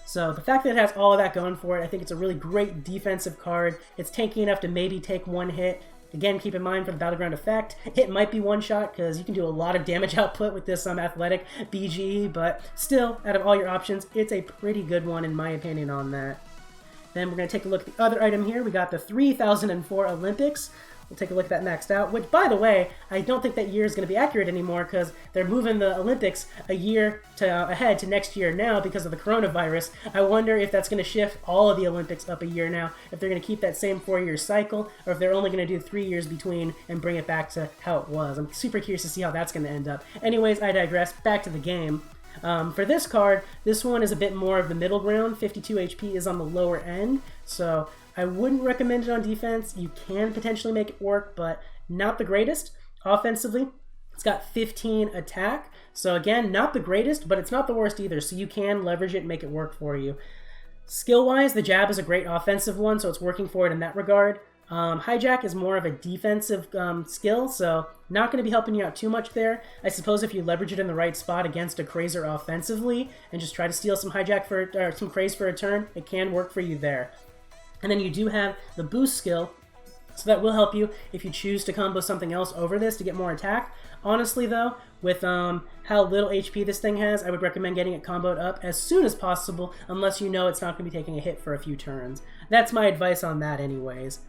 So the fact that it has all of that going for it, I think it's a really great defensive card. It's tanky enough to maybe take one hit. Again, keep in mind for the Battleground effect, it might be one shot because you can do a lot of damage output with this athletic BGE, but still, out of all your options, it's a pretty good one in my opinion on that. Then we're going to take a look at the other item here. We got the 3004 Olympics. We'll take a look at that maxed out, which, by the way, I don't think that year is going to be accurate anymore because they're moving the Olympics a year ahead to next year now because of the coronavirus. I wonder if that's going to shift all of the Olympics up a year now, if they're going to keep that same 4-year cycle, or if they're only going to do 3 years between and bring it back to how it was. I'm super curious to see how that's going to end up. Anyways, I digress. Back to the game. For this card, this one is a bit more of the middle ground. 52 HP is on the lower end, so I wouldn't recommend it on defense. You can potentially make it work, but not the greatest. Offensively, it's got 15 attack, so again, not the greatest, but it's not the worst either, so you can leverage it and make it work for you. Skill-wise, the jab is a great offensive one, so it's working for it in that regard. Hijack is more of a defensive skill, so not going to be helping you out too much there. I suppose if you leverage it in the right spot against a Crazer offensively and just try to steal some hijack for or some Craze for a turn, it can work for you there. And then you do have the boost skill, so that will help you if you choose to combo something else over this to get more attack. Honestly though, with how little HP this thing has, I would recommend getting it comboed up as soon as possible unless you know it's not going to be taking a hit for a few turns. That's my advice on that anyways.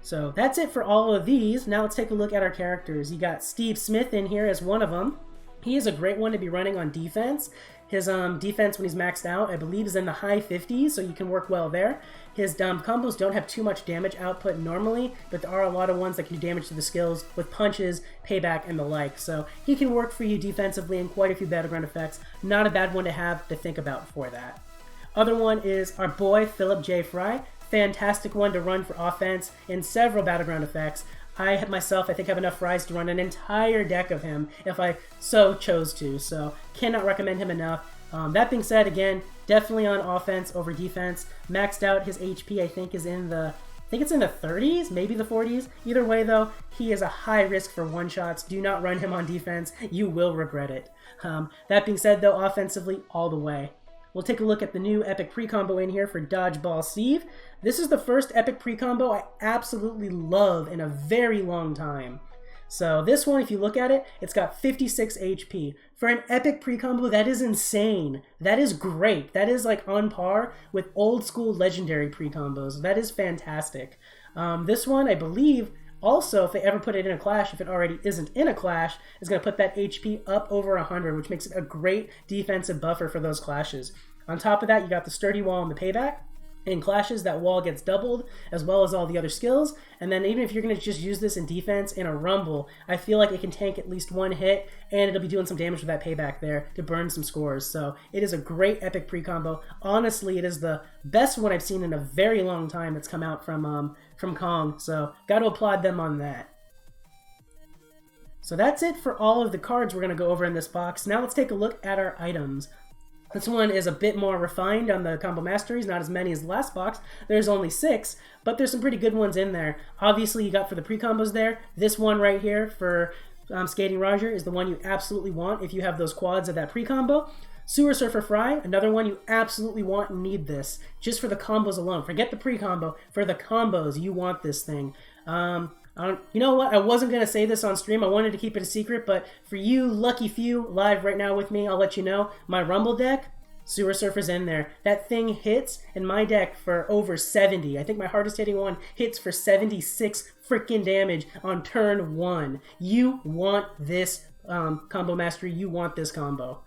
So that's it for all of these. Now let's take a look at our characters. You got Steve Smith in here as one of them. He is a great one to be running on defense. His defense when he's maxed out, I believe, is in the high 50s, so you can work well there. His combos don't have too much damage output normally, but there are a lot of ones that can do damage to the skills with punches, payback, and the like. So he can work for you defensively in quite a few Battleground effects. Not a bad one to have to think about for that. Other one is our boy, Philip J. Fry. Fantastic one to run for offense in several Battleground effects. I myself, I think, have enough Fries to run an entire deck of him if I so chose to, so cannot recommend him enough. That being said, again, definitely on offense over defense. Maxed out, his HP I think is in the, it's in the 30s, maybe the 40s. Either way though, he is a high risk for one-shots. Do not run him on defense. You will regret it. That being said though, offensively, all the way. We'll take a look at the new epic pre-combo in here for Dodgeball Steve. This is the first epic pre-combo I absolutely love in a very long time. So this one, if you look at it, it's got 56 HP. For an epic pre-combo, that is insane. That is great. That is like on par with old school legendary pre-combos. That is fantastic. This one, I believe, also, if they ever put it in a clash, if it already isn't in a clash, is going to put that HP up over 100, which makes it a great defensive buffer for those clashes. On top of that, you got the sturdy wall and the payback. In clashes, that wall gets doubled, as well as all the other skills. And then even if you're going to just use this in defense in a rumble, I feel like it can tank at least one hit, and it'll be doing some damage with that payback there to burn some scores. So it is a great epic pre-combo. Honestly, it is the best one I've seen in a very long time that's come out from Kong. So got to applaud them on that. So that's it for all of the cards we're going to go over in this box. Now let's take a look at our items. This one is a bit more refined on the combo masteries, not as many as the last box. There's only 6, but there's some pretty good ones in there. Obviously, you got for the pre-combos there. This one right here for Skating Roger is the one you absolutely want if you have those quads of that pre-combo. Sewer Surfer Fry, another one you absolutely want and need this, just for the combos alone. Forget the pre-combo. For the combos, you want this thing. You know what? I wasn't going to say this on stream. I wanted to keep it a secret, but for you lucky few live right now with me, I'll let you know. My Rumble deck, Sewer Surfer's in there. That thing hits in my deck for over 70. I think my hardest hitting one hits for 76 freaking damage on turn 1. You want this combo mastery. You want this combo.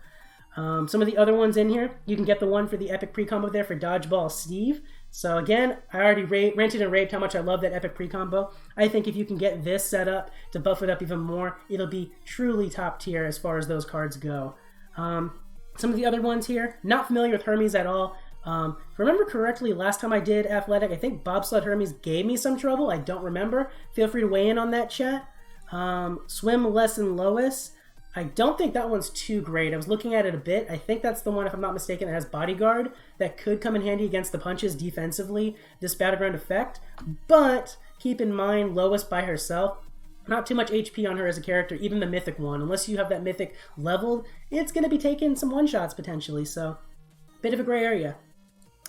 Some of the other ones in here, you can get the one for the epic pre-combo there for Dodgeball Steve. So again, I already ranted and raved how much I love that epic pre-combo. I think if you can get this set up to buff it up even more, it'll be truly top tier as far as those cards go. Some of the other ones here, not familiar with Hermes at all. If I remember correctly, last time I did Athletic, I think Bobsled Hermes gave me some trouble. I don't remember. Feel free to weigh in on that, chat. Swim Lesson Lois. I don't think that one's too great. I was looking at it a bit. I think that's the one, if I'm not mistaken, that has Bodyguard that could come in handy against the punches defensively, this Battleground effect. But keep in mind, Lois by herself, not too much HP on her as a character, even the Mythic one. Unless you have that Mythic leveled, it's going to be taking some one-shots potentially, so bit of a gray area.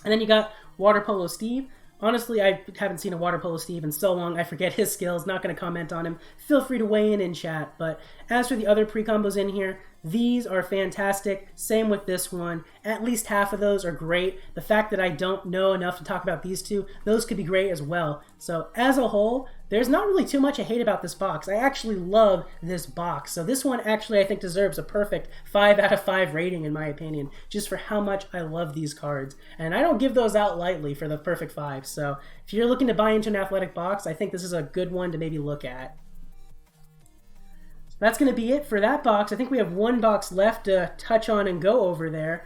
And then you got Water Polo Steve. Honestly, I haven't seen a Water Polo Steve in so long, I forget his skills, not going to comment on him. Feel free to weigh in chat. But as for the other pre-combos in here, these are fantastic. Same with this one. At least half of those are great. The fact that I don't know enough to talk about these two, those could be great as well. So as a whole, there's not really too much I hate about this box. I actually love this box. So this one actually I think deserves a perfect 5 out of 5 rating in my opinion, just for how much I love these cards. And I don't give those out lightly for the perfect 5. So if you're looking to buy into an athletic box, I think this is a good one to maybe look at. That's going to be it for that box. I think we have one box left to touch on and go over there.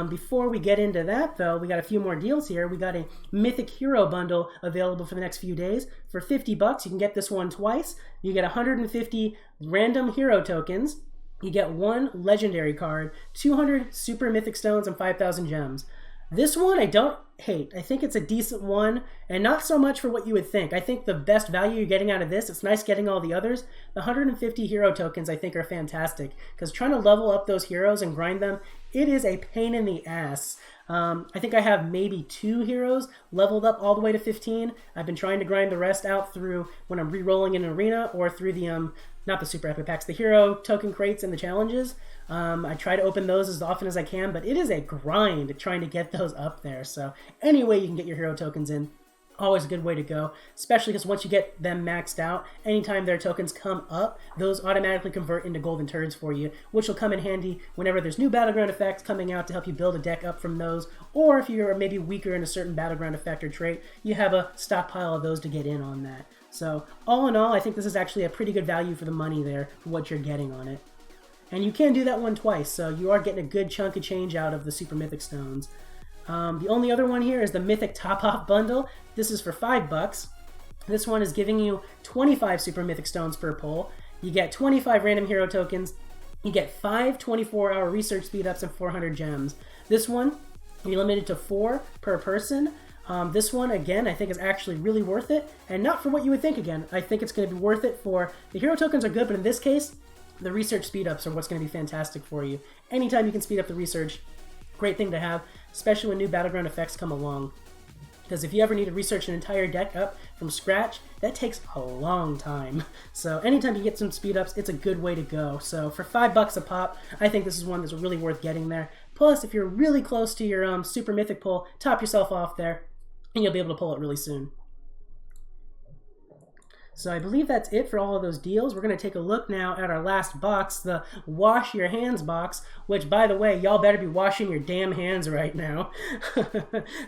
Before we get into that, though, we got a few more deals here. We got a Mythic Hero Bundle available for the next few days. For 50 bucks, you can get this one twice. You get 150 random hero tokens. You get 1 legendary card, 200 super mythic stones, and 5,000 gems. This one I don't hate. I think it's a decent one, and not so much for what you would think. I think the best value you're getting out of this, it's nice getting all the others. The 150 hero tokens I think are fantastic, because trying to level up those heroes and grind them, it is a pain in the ass. I think I have maybe 2 heroes leveled up all the way to 15. I've been trying to grind the rest out through when I'm re-rolling in an arena, or through the, not the super epic packs, the hero token crates and the challenges. I try to open those as often as I can, but it is a grind trying to get those up there. So any way you can get your hero tokens in, always a good way to go, especially because once you get them maxed out, anytime their tokens come up, those automatically convert into golden turds for you, which will come in handy whenever there's new battleground effects coming out to help you build a deck up from those, or if you're maybe weaker in a certain battleground effect or trait, you have a stockpile of those to get in on that. So all in all, I think this is actually a pretty good value for the money there for what you're getting on it. And you can do that one twice, so you are getting a good chunk of change out of the Super Mythic Stones. The only other one here is the Mythic Top Hop Bundle. This is for 5 bucks. This one is giving you 25 Super Mythic Stones per pull. You get 25 random hero tokens. You get 5 24-hour research speed-ups and 400 gems. This one, you're limited to 4 per person. This one, again, I think is actually really worth it. And not for what you would think, again. I think it's going to be worth it for... The hero tokens are good, but in this case, the research speed-ups are what's going to be fantastic for you. Anytime you can speed up the research, great thing to have, especially when new battleground effects come along. Because if you ever need to research an entire deck up from scratch, that takes a long time. So anytime you get some speed-ups, it's a good way to go. So for 5 bucks a pop, I think this is one that's really worth getting there. Plus, if you're really close to your Super Mythic pull, top yourself off there, and you'll be able to pull it really soon. So I believe that's it for all of those deals. We're going to take a look now at our last box, the Wash Your Hands box, which, by the way, y'all better be washing your damn hands right now.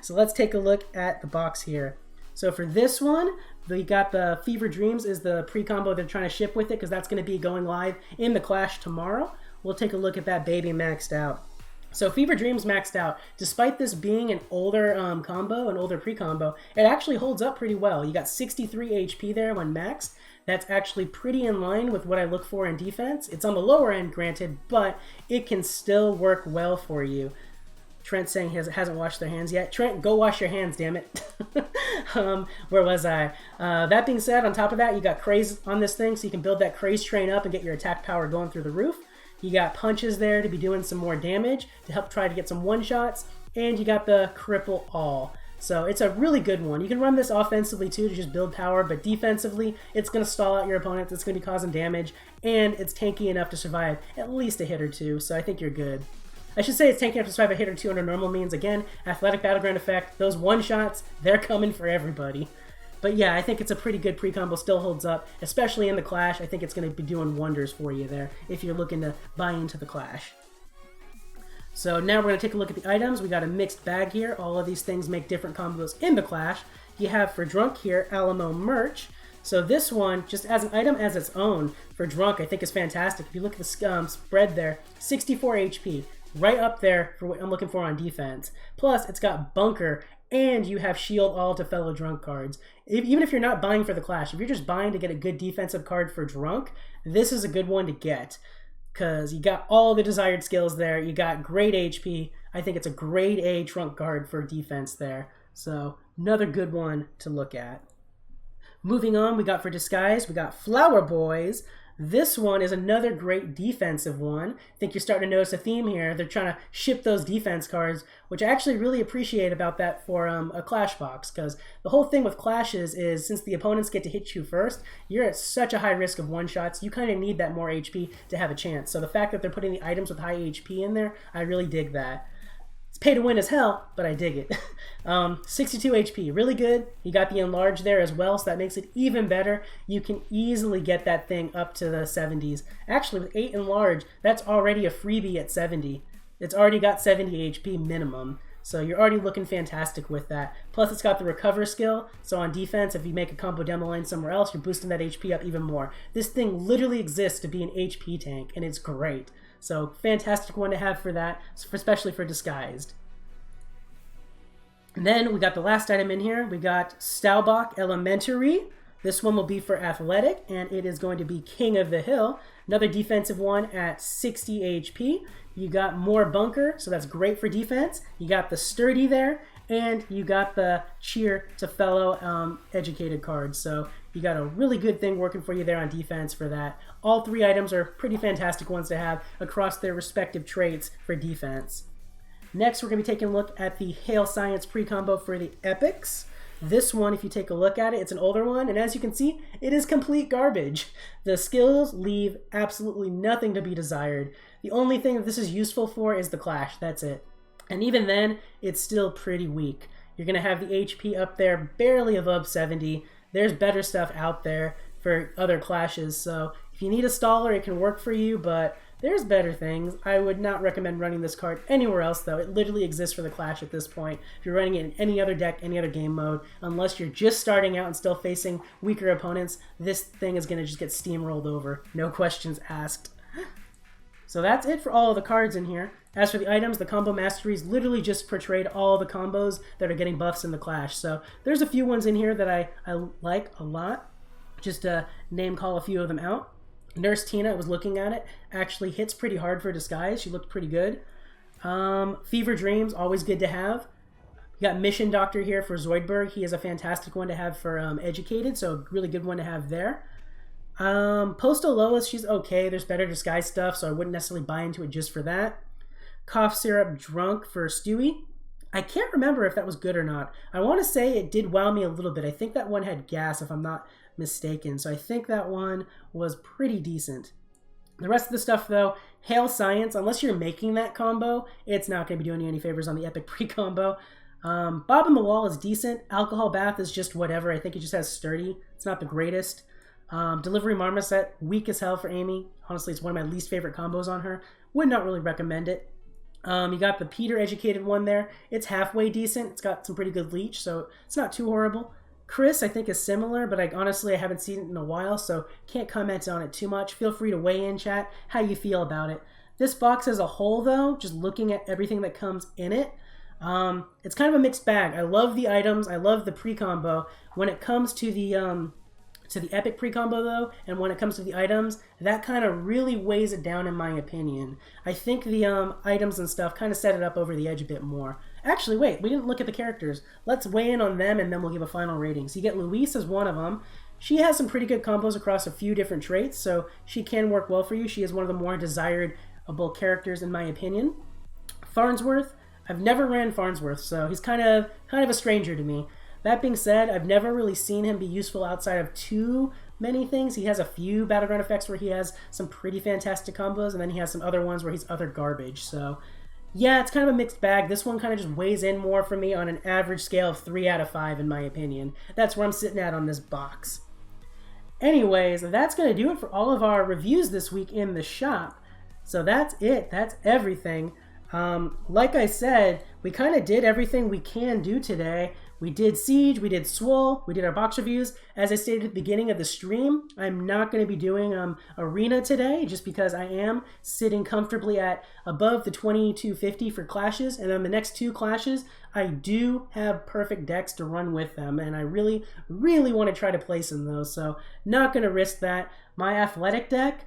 So let's take a look at the box here. So for this one, we got the Fever Dreams is the pre-combo they're trying to ship with it, because that's going to be going live in the Clash tomorrow. We'll take a look at that baby maxed out. So Fever Dreams maxed out. Despite this being an older combo, an older pre-combo, it actually holds up pretty well. You got 63 HP there when maxed. That's actually pretty in line with what I look for in defense. It's on the lower end, granted, but it can still work well for you. Trent's saying he hasn't washed their hands yet. Trent, go wash your hands, damn it. Where was I? That being said, on top of that, you got craze on this thing, so you can build that craze train up and get your attack power going through the roof. You got punches there to be doing some more damage to help try to get some one-shots, and you got the cripple all. So it's a really good one. You can run this offensively too to just build power, but defensively, it's going to stall out your opponents, it's going to be causing damage, and it's tanky enough to survive at least a hit or two, so I think you're good. I should say it's tanky enough to survive a hit or two under normal means. Again, athletic battleground effect, those one-shots, they're coming for everybody. But yeah, I think it's a pretty good pre-combo, still holds up, especially in the Clash. I think it's going to be doing wonders for you there if you're looking to buy into the Clash. So now we're going to take a look at the items. We got a mixed bag here. All of these things make different combos in the Clash. You have for Drunk here, Alamo Merch. So this one, just as an item as its own for Drunk, I think is fantastic. If you look at the spread there, 64 HP. Right up there for what I'm looking for on defense. Plus, it's got Bunker, and you have Shield all to fellow Drunk cards. Even if you're not buying for the Clash, if you're just buying to get a good defensive card for Drunk, this is a good one to get. Because you got all the desired skills there. You got great HP. I think it's a grade A Drunk card for defense there. So, another good one to look at. Moving on, we got for Disguise, we got Flower Boys. This one is another great defensive one. I think you're starting to notice a theme here. They're trying to ship those defense cards, which I actually really appreciate about that for a Clash box, because the whole thing with Clashes is since the opponents get to hit you first, you're at such a high risk of one-shots, you kind of need that more HP to have a chance. So the fact that they're putting the items with high HP in there, I really dig that. It's pay to win as hell, but I dig it. 62 HP, really good. You got the enlarge there as well, so that makes it even better. You can easily get that thing up to the 70s. Actually, with 8 enlarge, that's already a freebie at 70. It's already got 70 HP minimum, so you're already looking fantastic with that. Plus, it's got the recover skill, so on defense, if you make a combo demo line somewhere else, you're boosting that HP up even more. This thing literally exists to be an HP tank, and it's great. So, fantastic one to have for that, especially for Disguised. And then we got the last item in here. We got Staubach Elementary. This one will be for Athletic, and it is going to be King of the Hill. Another defensive one at 60 HP. You got more Bunker, so that's great for defense. You got the Sturdy there, and you got the Cheer to fellow educated cards. So you got a really good thing working for you there on defense for that. All three items are pretty fantastic ones to have across their respective traits for defense. Next, we're going to be taking a look at the Hail Science pre-combo for the Epics. This one, if you take a look at it, it's an older one, and as you can see, it is complete garbage. The skills leave absolutely nothing to be desired. The only thing that this is useful for is the Clash, that's it. And even then, it's still pretty weak. You're going to have the HP up there barely above 70. There's better stuff out there for other Clashes, so if you need a staller, it can work for you, but there's better things. I would not recommend running this card anywhere else, though. It literally exists for the Clash at this point. If you're running it in any other deck, any other game mode, unless you're just starting out and still facing weaker opponents, this thing is going to just get steamrolled over. No questions asked. So that's it for all of the cards in here. As for the items, the combo masteries literally just portrayed all the combos that are getting buffs in the Clash. So there's a few ones in here that I like a lot. Just to name call a few of them out. Nurse Tina, I was looking at it, actually hits pretty hard for Disguise. She looked pretty good. Fever Dreams, always good to have. You got Mission Doctor here for Zoidberg. He is a fantastic one to have for Educated, so really good one to have there. Postal Lois, she's okay. There's better Disguise stuff, so I wouldn't necessarily buy into it just for that. Cough Syrup Drunk for Stewie. I can't remember if that was good or not. I want to say it did wow me a little bit. I think that one had gas, if I'm not mistaken, so I think that one was pretty decent. The rest of the stuff, though, Hail Science, unless you're making that combo, it's not going to be doing you any favors on the Epic pre-combo. Bob on the Wall is decent. Alcohol Bath is just whatever. I think it just has Sturdy. It's not the greatest. Delivery Marmoset, weak as hell for Amy. Honestly, it's one of my least favorite combos on her. Would not really recommend it. You got the Peter Educated one there. It's halfway decent. It's got some pretty good leech, so it's not too horrible. Chris, I think, is similar, but honestly, I haven't seen it in a while, so can't comment on it too much. Feel free to weigh in, chat, how you feel about it. This box as a whole, though, just looking at everything that comes in it, it's kind of a mixed bag. I love the items. I love the pre-combo. When it comes to the to the epic pre-combo though, and when it comes to the items, that kind of really weighs it down in my opinion. I think the items and stuff kind of set it up over the edge a bit more. Actually, wait, we didn't look at the characters. Let's weigh in on them and then we'll give a final rating. So you get Louise as one of them. She has some pretty good combos across a few different traits, so she can work well for you. She is one of the more desirable characters in my opinion. Farnsworth, I've never ran Farnsworth, so he's kind of a stranger to me. That being said, I've never really seen him be useful outside of too many things. He has a few battleground effects where he has some pretty fantastic combos, and then he has some other ones where he's other garbage. So, yeah, it's kind of a mixed bag. This one kind of just weighs in more for me on an average scale of 3 out of 5, in my opinion. That's where I'm sitting at on this box. Anyways, that's going to do it for all of our reviews this week in the shop. So that's it. That's everything. Like I said, we kind of did everything we can do today. We did Siege, we did Swole, we did our box reviews. As I stated at the beginning of the stream, I'm not going to be doing Arena today just because I am sitting comfortably at above the 2250 for clashes, and then the next 2 clashes, I do have perfect decks to run with them, and I really, really want to try to place in those, so not going to risk that. My athletic deck,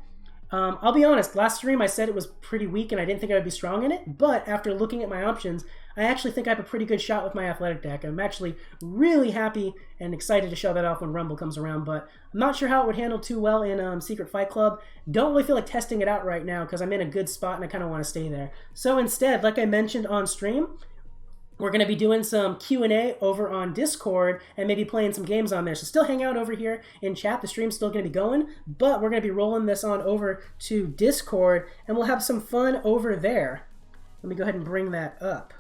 I'll be honest, last stream I said it was pretty weak and I didn't think I would be strong in it, but after looking at my options, I actually think I have a pretty good shot with my athletic deck. I'm actually really happy and excited to show that off when Rumble comes around, but I'm not sure how it would handle too well in Secret Fight Club. Don't really feel like testing it out right now because I'm in a good spot and I kind of want to stay there. So instead, like I mentioned on stream, we're going to be doing some Q&A over on Discord and maybe playing some games on there. So still hang out over here in chat. The stream's still going to be going, but we're going to be rolling this on over to Discord and we'll have some fun over there. Let me go ahead and bring that up.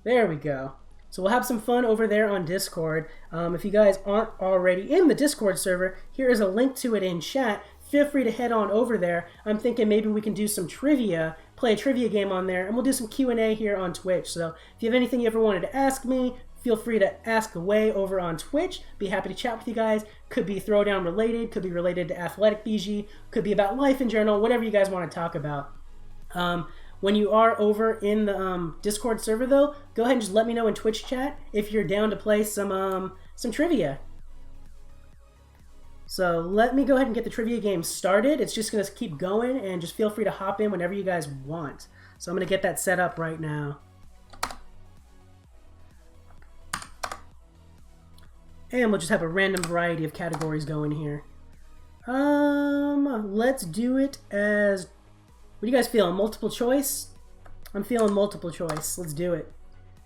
There we go. So we'll have some fun over there on Discord. If you guys aren't already in the Discord server, here is a link to it in chat. Feel free to head on over there. I'm thinking maybe we can do some trivia, play a trivia game on there, and we'll do some Q&A here on Twitch. So if you have anything you ever wanted to ask me, feel free to ask away over on Twitch. Be happy to chat with you guys. Could be Throwdown related, could be related to Athletic BG, could be about life in general, whatever you guys want to talk about. When you are over in the Discord server, though, go ahead and just let me know in Twitch chat if you're down to play some trivia. So let me go ahead and get the trivia game started. It's just going to keep going, and just feel free to hop in whenever you guys want. So I'm going to get that set up right now. And we'll just have a random variety of categories going here. Let's do it as... What do you guys feel? Multiple choice? I'm feeling multiple choice. Let's do it.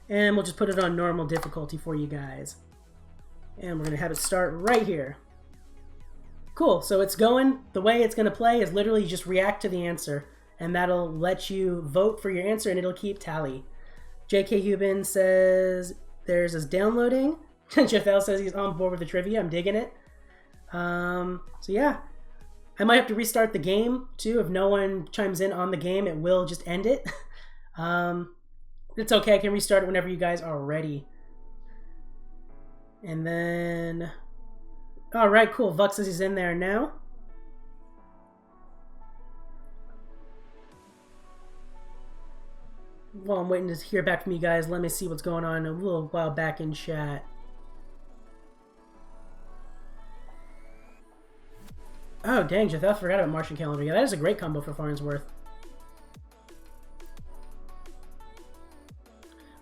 And we'll just put it on normal difficulty for you guys. And we're going to have it start right here. Cool, so it's going, the way it's going to play is literally just react to the answer. And that'll let you vote for your answer and it'll keep tally. JK Hubin says there's this downloading. Jethel says he's on board with the trivia. I'm digging it. So yeah. I might have to restart the game, too. If no one chimes in on the game, it will just end it. It's okay. I can restart it whenever you guys are ready. And then... Alright, cool. Vux says he's in there now. While I'm waiting to hear back from you guys, let me see what's going on a little while back in chat. Oh, dang, Jethel, I forgot about Martian Calendar. Yeah, that is a great combo for Farnsworth.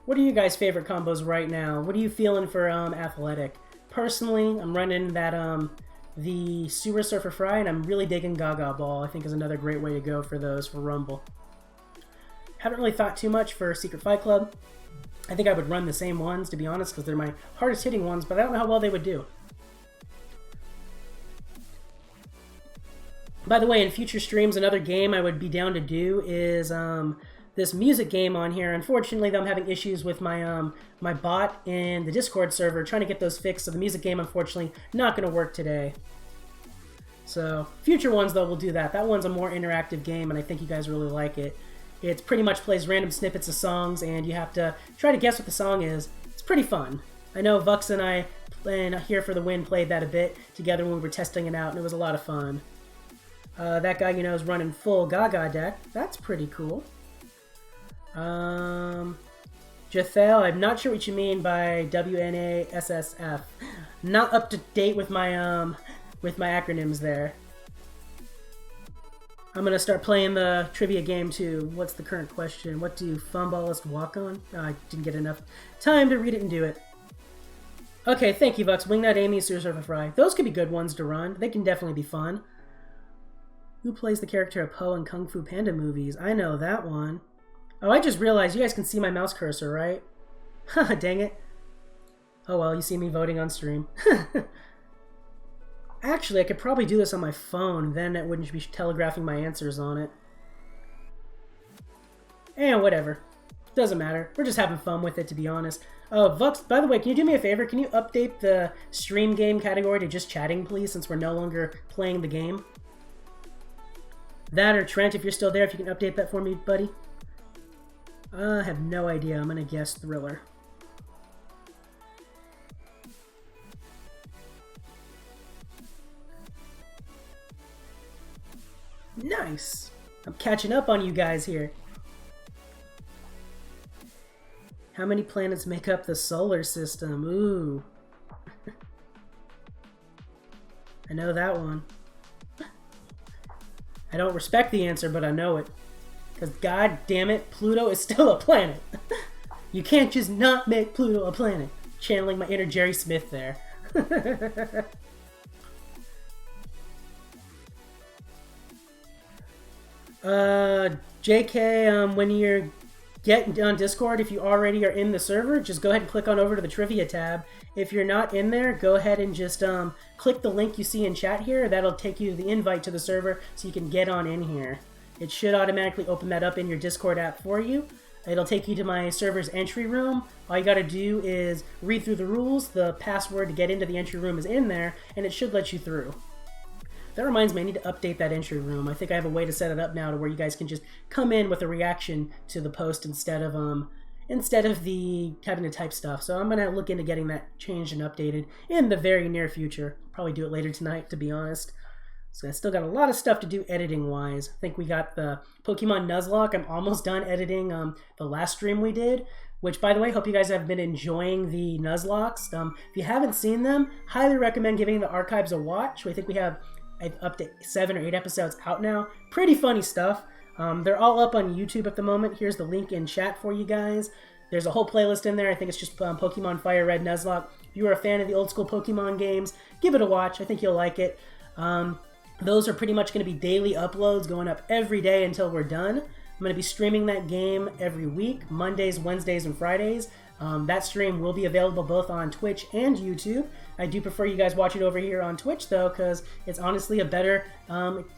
What are you guys' favorite combos right now? What are you feeling for Athletic? Personally, I'm running that the Sewer Surfer Fry, and I'm really digging Gaga Ball. I think is another great way to go for those for Rumble. Haven't really thought too much for Secret Fight Club. I think I would run the same ones, to be honest, because they're my hardest hitting ones, but I don't know how well they would do. By the way, in future streams, another game I would be down to do is this music game on here. Unfortunately, though, I'm having issues with my my bot in the Discord server, trying to get those fixed. So the music game, unfortunately, not going to work today. So future ones, though, will do that. That one's a more interactive game, and I think you guys really like it. It pretty much plays random snippets of songs, and you have to try to guess what the song is. It's pretty fun. I know Vux and I, and Here for the Win, played that a bit together when we were testing it out, and it was a lot of fun. That guy, you know, is running full Gaga deck. That's pretty cool. Jethel, I'm not sure what you mean by WNASSF. Not up to date with my acronyms there. I'm gonna start playing the trivia game too. What's the current question? What do funballists walk on? Oh, I didn't get enough time to read it and do it. Okay, thank you, Vux. Wingnut Amy, Sewer Surfer Fry. Those could be good ones to run. They can definitely be fun. Who plays the character of Po in Kung Fu Panda movies? I know that one. Oh, I just realized you guys can see my mouse cursor, right? Haha, dang it. Oh well, you see me voting on stream. Actually, I could probably do this on my phone, then it wouldn't be telegraphing my answers on it. And whatever. Doesn't matter. We're just having fun with it, to be honest. Oh, Vux, by the way, can you do me a favor? Can you update the stream game category to just chatting, please, since we're no longer playing the game? That or Trent, if you're still there, if you can update that for me, buddy. I have no idea. I'm gonna guess Thriller. Nice! I'm catching up on you guys here. How many planets make up the solar system? Ooh. I know that one. I don't respect the answer, but I know it. Because god damn it, Pluto is still a planet. You can't just not make Pluto a planet. Channeling my inner Jerry Smith there. JK, when you're getting on Discord, if you already are in the server, just go ahead and click on over to the trivia tab. If you're not in there, go ahead and just click the link you see in chat here. That'll take you to the invite to the server so you can get on in here. It should automatically open that up in your Discord app for you. It'll take you to my server's entry room. All you gotta do is read through the rules. The password to get into the entry room is in there, and it should let you through. That reminds me, I need to update that entry room. I think I have a way to set it up now to where you guys can just come in with a reaction to the post instead of the having to type stuff. So I'm gonna look into getting that changed and updated in the very near future. Probably do it later tonight, to be honest. So I still got a lot of stuff to do editing-wise. I think we got the Pokemon Nuzlocke. I'm almost done editing the last stream we did, which, by the way, hope you guys have been enjoying the Nuzlocks. If you haven't seen them, highly recommend giving the archives a watch. I think we have up to 7 or 8 episodes out now. Pretty funny stuff. They're all up on YouTube at the moment. Here's the link in chat for you guys. There's a whole playlist in there. I think it's just Pokemon Fire Red Nuzlocke. If you are a fan of the old school Pokemon games, give it a watch. I think you'll like it. Those are pretty much going to be daily uploads going up every day until we're done. I'm going to be streaming that game every week, Mondays, Wednesdays, and Fridays. That stream will be available both on Twitch and YouTube. I do prefer you guys watch it over here on Twitch, though, because it's honestly a better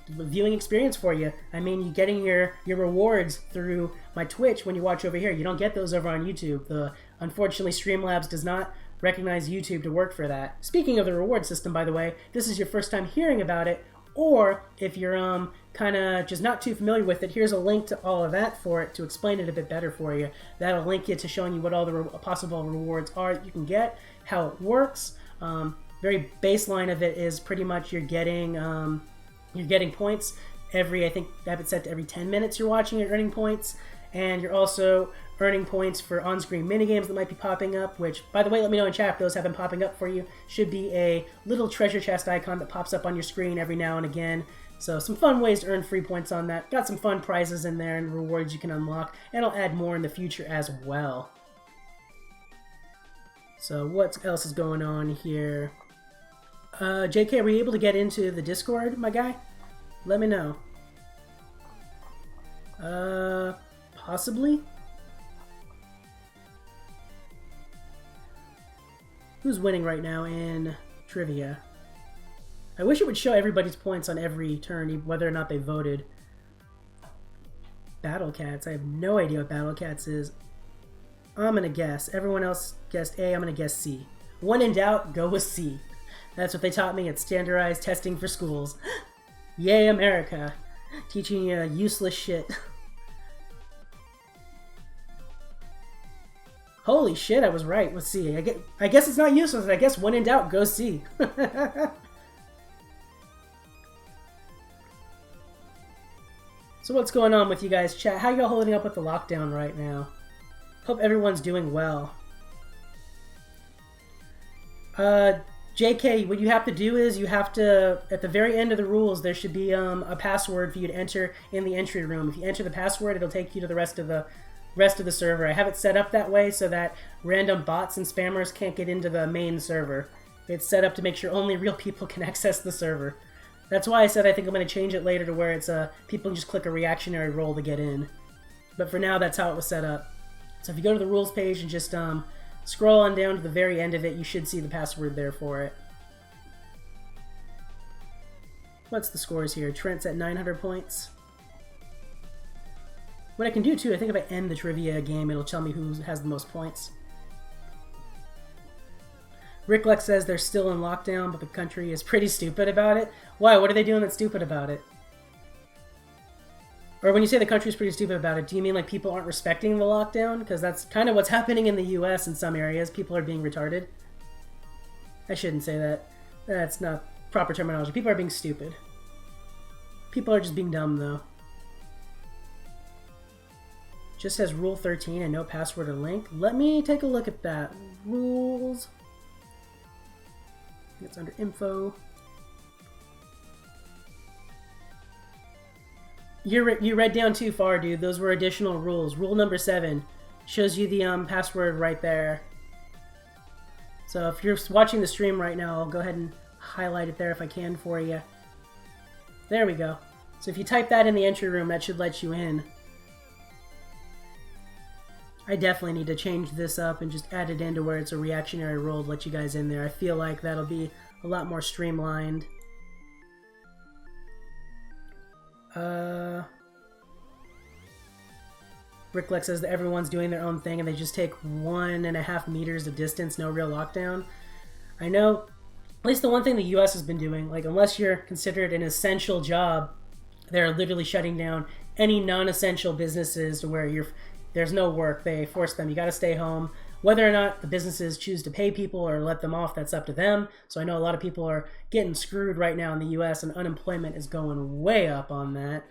viewing experience for you. I mean, you're getting your rewards through my Twitch when you watch over here. You don't get those over on YouTube. Unfortunately, Streamlabs does not recognize YouTube to work for that. Speaking of the reward system, by the way, this is your first time hearing about it, or if you're kind of just not too familiar with it, here's a link to all of that for it to explain it a bit better for you. That'll link you to showing you what all the possible rewards are you can get, how it works. Very baseline of it is pretty much you're getting points every, I think I have it set to every 10 minutes you're watching, you're earning points, and you're also earning points for on-screen minigames that might be popping up, which, by the way, let me know in chat if those have been popping up for you. Should be a little treasure chest icon that pops up on your screen every now and again. So some fun ways to earn free points on that. Got some fun prizes in there and rewards you can unlock, and I'll add more in the future as well. So what else is going on here? JK, were you able to get into the Discord, my guy? Let me know. Possibly? Who's winning right now in trivia? I wish it would show everybody's points on every turn, whether or not they voted. Battle Cats. I have no idea what Battle Cats is. I'm gonna guess. Everyone else guessed A. I'm gonna guess C. When in doubt, go with C. That's what they taught me at standardized testing for schools. Yay, America. Teaching you useless shit. Holy shit, I was right. Let's see. I guess it's not useless. I guess when in doubt, go C. So what's going on with you guys, chat? How y'all holding up with the lockdown right now? Hope everyone's doing well. JK, what you have to do is you have to, at the very end of the rules, there should be a password for you to enter in the entry room. If you enter the password, it'll take you to the rest of the server. I have it set up that way so that random bots and spammers can't get into the main server. It's set up to make sure only real people can access the server. That's why I said I think I'm going to change it later to where it's people can just click a reactionary roll to get in. But for now, that's how it was set up. So if you go to the rules page and just scroll on down to the very end of it, you should see the password there for it. What's the scores here? Trent's at 900 points. What I can do too, I think if I end the trivia game, it'll tell me who has the most points. Ricklex says they're still in lockdown, but the country is pretty stupid about it. Why? What are they doing that's stupid about it? Or when you say the country's pretty stupid about it, do you mean like people aren't respecting the lockdown? Because that's kind of what's happening in the US in some areas. People are being retarded. I shouldn't say that. That's not proper terminology. People are being stupid. People are just being dumb, though. Just says Rule 13 and no password or link. Let me take a look at that. Rules. It's under info. You read down too far, dude. Those were additional rules. Rule number 7 shows you the password right there. So if you're watching the stream right now, I'll go ahead and highlight it there if I can for you. There we go. So if you type that in the entry room, that should let you in. I definitely need to change this up and just add it into where it's a reactionary roll to let you guys in there. I feel like that'll be a lot more streamlined. Ricklex says that everyone's doing their own thing and they just take 1.5 meters of distance, no real lockdown. I know, at least the one thing the US has been doing, like unless you're considered an essential job, they're literally shutting down any non-essential businesses to where there's no work. They force them, you gotta stay home. Whether or not the businesses choose to pay people or let them off, that's up to them. So I know a lot of people are getting screwed right now in the US and unemployment is going way up on that.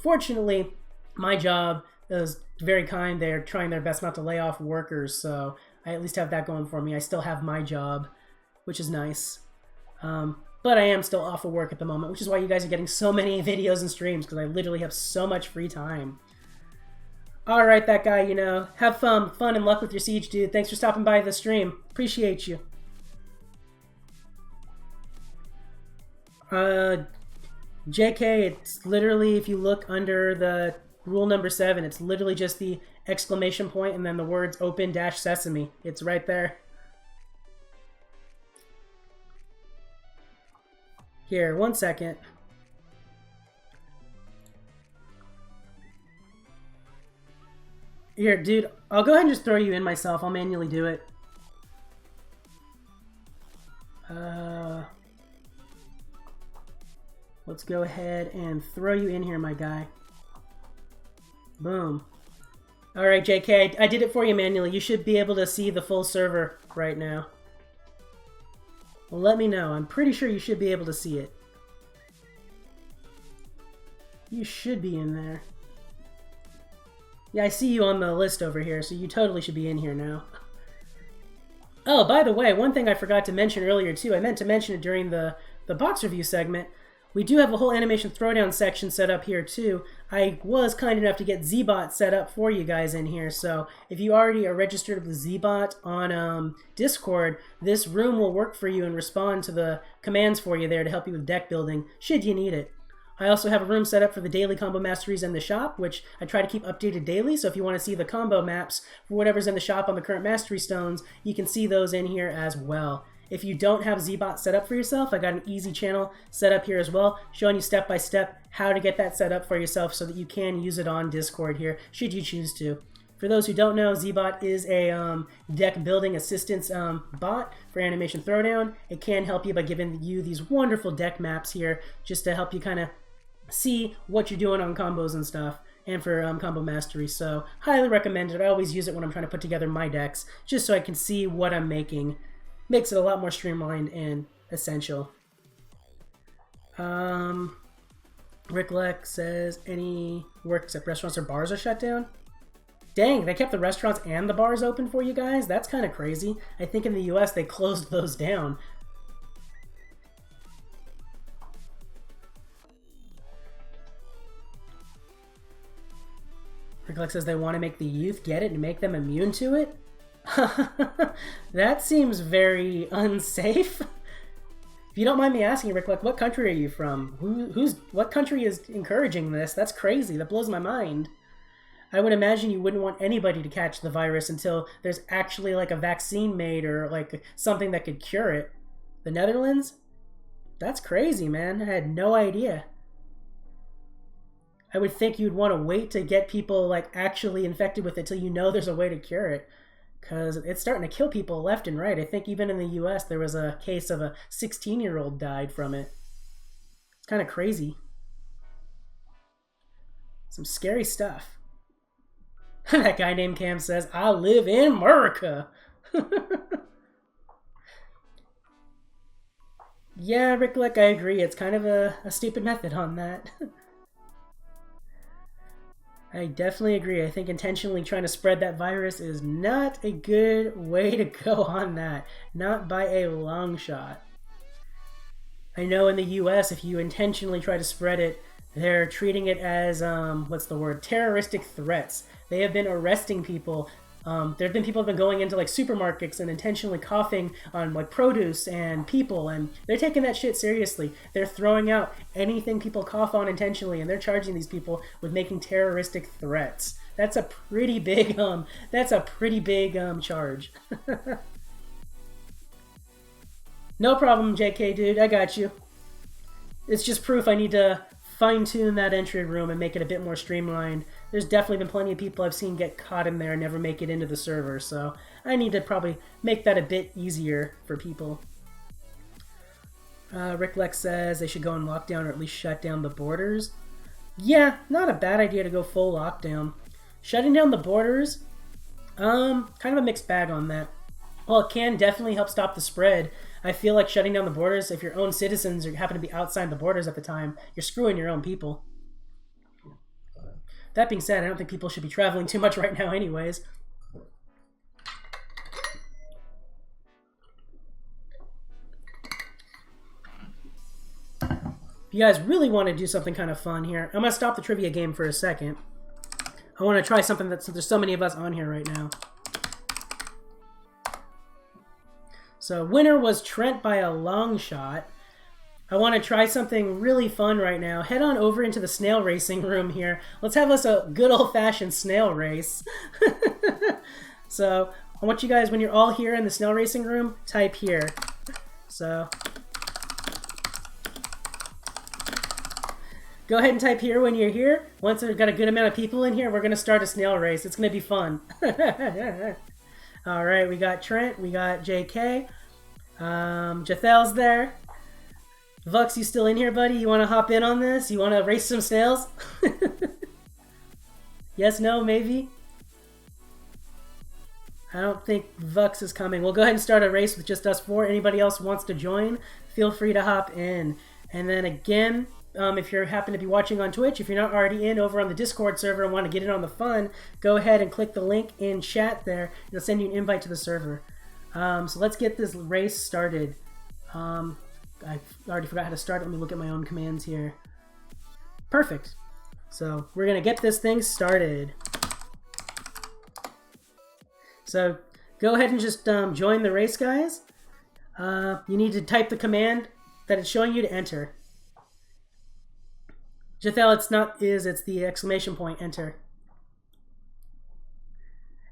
Fortunately, my job is very kind. They're trying their best not to lay off workers, so I at least have that going for me. I still have my job, which is nice. But I am still off of work at the moment, which is why you guys are getting so many videos and streams, because I literally have so much free time. Alright, that guy, you know, have fun and luck with your siege, dude. Thanks for stopping by the stream. Appreciate you. JK, it's literally, if you look under the rule number 7, it's literally just the exclamation point and then the words open dash sesame. It's right there. Here, 1 second. Here, dude, I'll go ahead and just throw you in myself. I'll manually do it. Let's go ahead and throw you in here, my guy. Boom. Alright, JK, I did it for you manually. You should be able to see the full server right now. Well, let me know. I'm pretty sure you should be able to see it. You should be in there. Yeah, I see you on the list over here, so you totally should be in here now. Oh, by the way, one thing I forgot to mention earlier, too. I meant to mention it during the box review segment. We do have a whole Animation Throwdown section set up here, too. I was kind enough to get Zbot set up for you guys in here, so if you already are registered with Zbot on Discord, this room will work for you and respond to the commands for you there to help you with deck building, should you need it. I also have a room set up for the daily combo masteries in the shop, which I try to keep updated daily, so if you want to see the combo maps for whatever's in the shop on the current mastery stones, you can see those in here as well. If you don't have Zbot set up for yourself, I got an easy channel set up here as well, showing you step by step how to get that set up for yourself so that you can use it on Discord here, should you choose to. For those who don't know, Zbot is a deck building assistance bot for Animation Throwdown. It can help you by giving you these wonderful deck maps here, just to help you kind of see what you're doing on combos and stuff, and for combo mastery. So highly recommend it. I always use it when I'm trying to put together my decks, just so I can see what I'm making. Makes it a lot more streamlined and essential. Ricklex says any work except restaurants or bars are shut down. Dang, they kept the restaurants and the bars open for you guys? That's kind of crazy. I think in the US they closed those down. Rick says they want to make the youth get it and make them immune to it? That seems very unsafe. If you don't mind me asking, Rick, what country are you from? What country is encouraging this? That's crazy. That blows my mind. I would imagine you wouldn't want anybody to catch the virus until there's actually like a vaccine made or like something that could cure it. The Netherlands? That's crazy, man. I had no idea. I would think you'd want to wait to get people like actually infected with it till you know there's a way to cure it. Because it's starting to kill people left and right. I think even in the US there was a case of a 16-year-old died from it. It's kind of crazy. Some scary stuff. That guy named Cam says, I live in America. Yeah, Rick, I agree. It's kind of a stupid method on that. I definitely agree. I think intentionally trying to spread that virus is not a good way to go on that. Not by a long shot. I know in the US, if you intentionally try to spread it, they're treating it as, terroristic threats. They have been arresting people. There have been people who have been going into like supermarkets and intentionally coughing on like produce and people, and they're taking that shit seriously. They're throwing out anything people cough on intentionally, and they're charging these people with making terroristic threats. That's a pretty big charge. No problem, JK dude. I got you. It's just proof I need to fine-tune that entry room and make it a bit more streamlined. There's definitely been plenty of people I've seen get caught in there and never make it into the server, so I need to probably make that a bit easier for people. Rick Lex says they should go in lockdown or at least shut down the borders. Yeah, not a bad idea to go full lockdown. Shutting down the borders, kind of a mixed bag on that. Well, it can definitely help stop the spread. I feel like shutting down the borders, if your own citizens happen to be outside the borders at the time, you're screwing your own people. That being said, I don't think people should be traveling too much right now anyways. If you guys really want to do something kind of fun here, I'm going to stop the trivia game for a second. I want to try something there's so many of us on here right now. So winner was Trent by a long shot. I want to try something really fun right now. Head on over into the Snail Racing room here. Let's have us a good old-fashioned snail race. So I want you guys, when you're all here in the Snail Racing room, type here. So go ahead and type here when you're here. Once we've got a good amount of people in here, we're going to start a snail race. It's going to be fun. All right, we got Trent, we got JK. Jathel's there. Vux, you still in here, buddy? You want to hop in on this? You want to race some snails? Yes, no, maybe? I don't think Vux is coming. We'll go ahead and start a race with just us four. Anybody else wants to join, feel free to hop in. And then again, if you happen to be watching on Twitch, if you're not already in over on the Discord server and want to get in on the fun, go ahead and click the link in chat there. It'll send you an invite to the server. So let's get this race started. I already forgot how to start. Let me look at my own commands here. Perfect. So we're going to get this thing started. So go ahead and just join the race, guys. You need to type the command that it's showing you to enter. Jathel, it's the exclamation point, enter.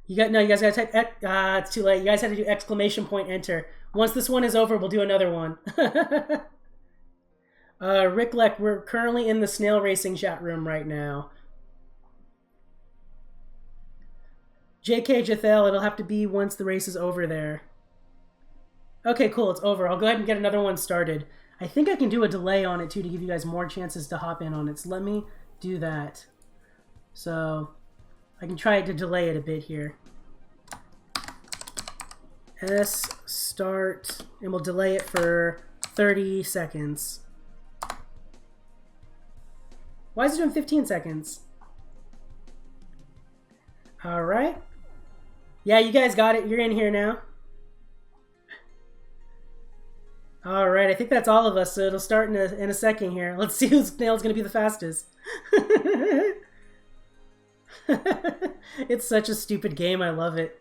You guys gotta type, it's too late. You guys have to do exclamation point, enter. Once this one is over, we'll do another one. Rick Leck, we're currently in the Snail Racing chat room right now. JK Jathel, it'll have to be once the race is over there. Okay, cool, it's over. I'll go ahead and get another one started. I think I can do a delay on it too to give you guys more chances to hop in on it. So let me do that. So I can try to delay it a bit here. S start, and we'll delay it for 30 seconds. Why is it doing 15 seconds? All right. Yeah, you guys got it. You're in here now. All right, I think that's all of us, so it'll start in a second here. Let's see whose snail's going to be the fastest. It's such a stupid game. I love it.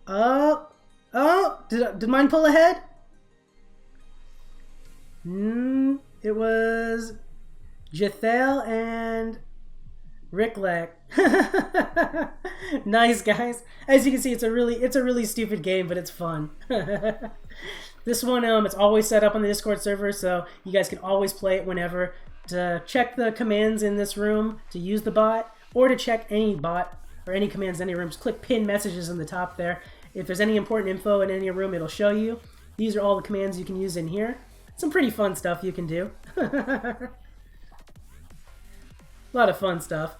Oh, oh! Did mine pull ahead? It was Jethel and Ricklek. Nice, guys. As you can see, it's a really stupid game, but it's fun. This one, it's always set up on the Discord server, so you guys can always play it whenever. To check the commands in this room, to use the bot, or to check any bot or any commands in any room, just click pin messages in the top there. If there's any important info in any room, it'll show you. These are all the commands you can use in here. Some pretty fun stuff you can do. A lot of fun stuff.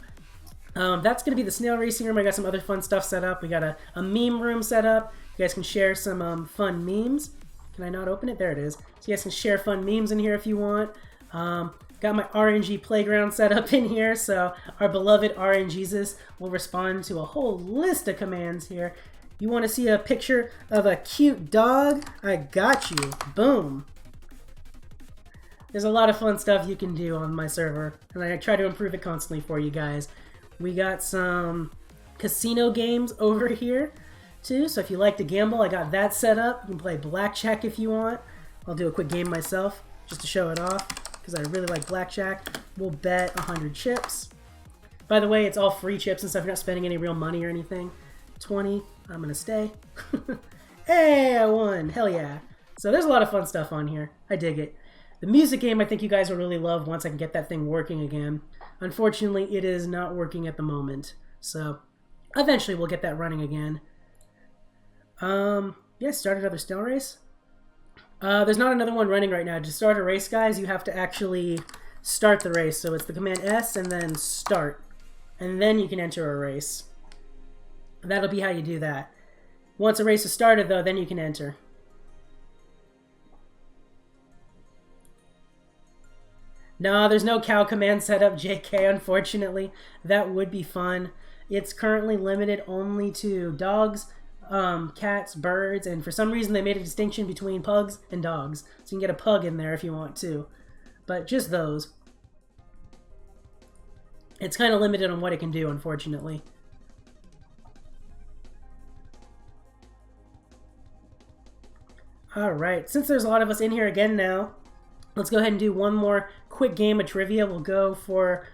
That's going to be the Snail Racing room. I got some other fun stuff set up. We got a meme room set up. You guys can share some fun memes. Can I not open it? There it is. So you guys can share fun memes in here if you want. Got my RNG playground set up in here, so our beloved RNGesus will respond to a whole list of commands here. You want to see a picture of a cute dog? I got you. Boom. There's a lot of fun stuff you can do on my server, and I try to improve it constantly for you guys. We got some casino games over here, too, so if you like to gamble, I got that set up. You can play blackjack if you want. I'll do a quick game myself, just to show it off, because I really like blackjack. We'll bet 100 chips. By the way, it's all free chips and stuff. You're not spending any real money or anything. 20. I'm going to stay. Hey, I won. Hell yeah. So there's a lot of fun stuff on here. I dig it. The music game I think you guys will really love once I can get that thing working again. Unfortunately, it is not working at the moment. So eventually we'll get that running again. Yeah, start another Snail Race. There's not another one running right now. To start a race, guys, you have to actually start the race. So it's the command S and then start. And then you can enter a race. That'll be how you do that. Once a race is started, though, then you can enter. No, there's no cow command set up, JK, unfortunately. That would be fun. It's currently limited only to dogs, cats, birds, and for some reason they made a distinction between pugs and dogs. So you can get a pug in there if you want to. But just those. It's kind of limited on what it can do, unfortunately. Alright, since there's a lot of us in here again now, let's go ahead and do one more quick game of trivia. We'll go for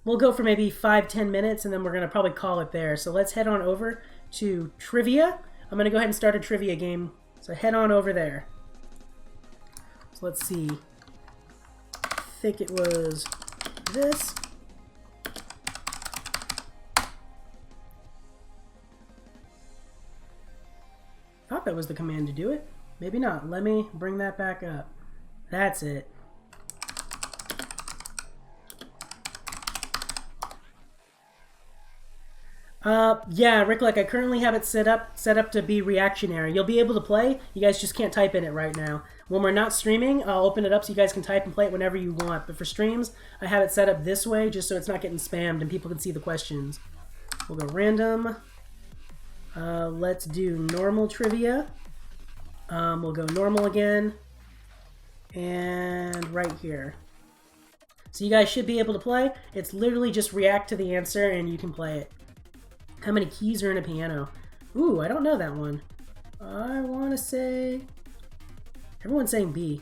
maybe 5-10 minutes, and then we're going to probably call it there. So let's head on over to trivia. I'm going to go ahead and start a trivia game. So head on over there. So let's see. I think it was this. I thought that was the command to do it. Maybe not. Let me bring that back up. That's it. Yeah, Rick, like I currently have it set up to be reactionary. You'll be able to play. You guys just can't type in it right now. When we're not streaming, I'll open it up so you guys can type and play it whenever you want. But for streams, I have it set up this way just so it's not getting spammed and people can see the questions. We'll go random. Let's do normal trivia. We'll go normal again. And right here. So you guys should be able to play. It's literally just react to the answer and you can play it. How many keys are in a piano? Ooh, I don't know that one. I want to say... Everyone's saying B.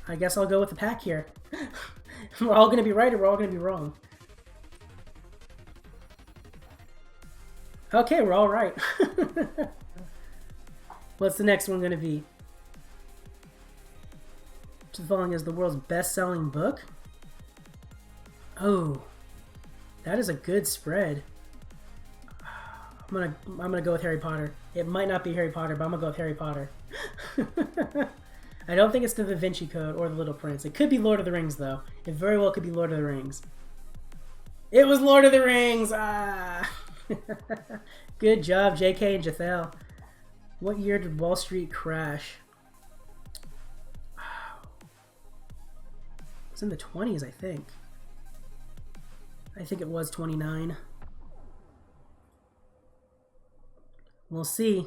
I guess I'll go with the pack here. We're all going to be right or we're all going to be wrong. Okay, we're all right. What's the next one going to be? The following is the world's best-selling book? Oh, that is a good spread. I'm gonna go with Harry Potter. It might not be Harry Potter, but I'm gonna go with Harry Potter. I don't think it's the Da Vinci Code or the Little Prince. It could be Lord of the Rings, though. It very well could be Lord of the Rings. It was Lord of the Rings! Ah! Good job, JK and Jethel. What year did Wall Street crash? It was in the 20s, I think. I think it was 29. We'll see.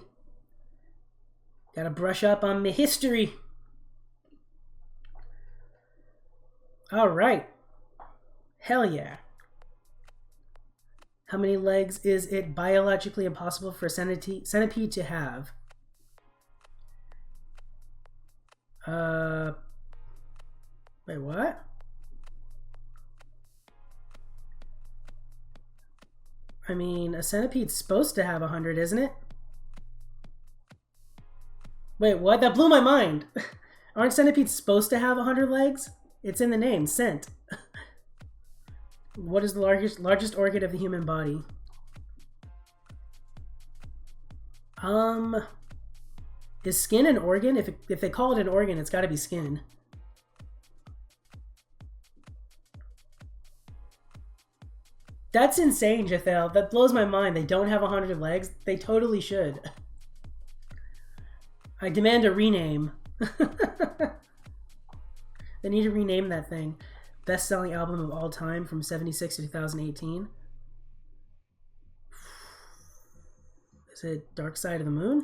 Gotta brush up on my history. Alright. Hell yeah. How many legs is it biologically impossible for a centipede to have? Wait, what? I mean, a centipede's supposed to have 100, isn't it? Wait, what? That blew my mind. Aren't centipedes supposed to have 100 legs? It's in the name, cent. What is the largest organ of the human body? Is skin an organ? If they call it an organ, it's got to be skin. That's insane, Jathel. That blows my mind. They don't have 100 legs. They totally should. I demand a rename. They need to rename that thing. Best-selling album of all time from 76 to 2018. Is it Dark Side of the Moon?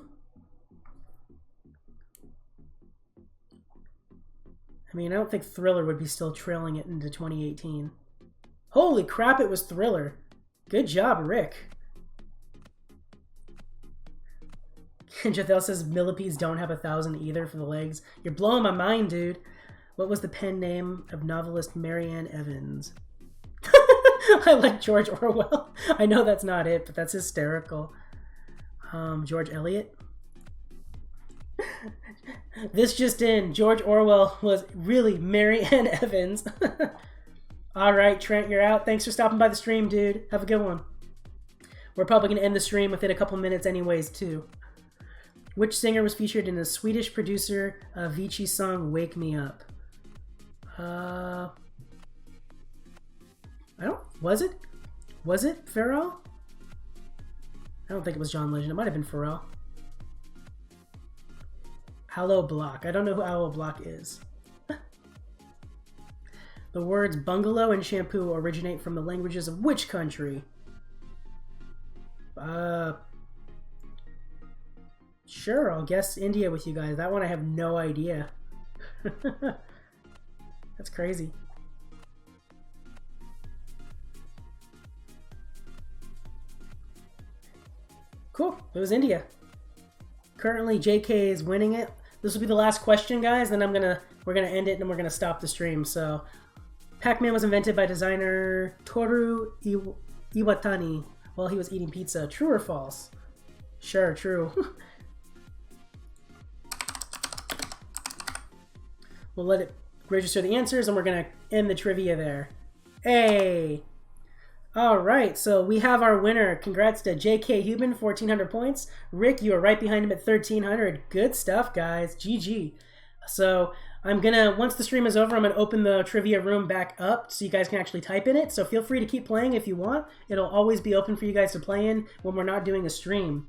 I mean, I don't think Thriller would be still trailing it into 2018. Holy crap, it was Thriller. Good job, Rick. Jathel says millipedes don't have 1,000 either for the legs. You're blowing my mind, dude. What was the pen name of novelist Marianne Evans? I like George Orwell. I know that's not it, but that's hysterical. George Eliot. This just in. George Orwell was really Marianne Evans. All right, Trent, you're out. Thanks for stopping by the stream, dude. Have a good one. We're probably going to end the stream within a couple minutes anyways, too. Which singer was featured in the Swedish producer Avicii song Wake Me Up? I don't... Was it? Was it Pharrell? I don't think it was John Legend. It might have been Pharrell. Aloe Block. I don't know who Aloe Block is. The words bungalow and shampoo originate from the languages of which country? Sure, I'll guess India with you guys. That one I have no idea. That's crazy. Cool, it was India. Currently, JK is winning it. This will be the last question, guys. Then we're gonna end it and we're gonna stop the stream. So, Pac-Man was invented by designer Toru Iwatani while he was eating pizza. True or false? Sure, true. We'll let it register the answers and we're gonna end the trivia there. Hey! Alright, so we have our winner. Congrats to JK Huban, 1,400 points. Rick, you are right behind him at 1,300. Good stuff, guys. GG. So I'm gonna, once the stream is over, I'm gonna open the trivia room back up so you guys can actually type in it. So feel free to keep playing if you want. It'll always be open for you guys to play in when we're not doing a stream.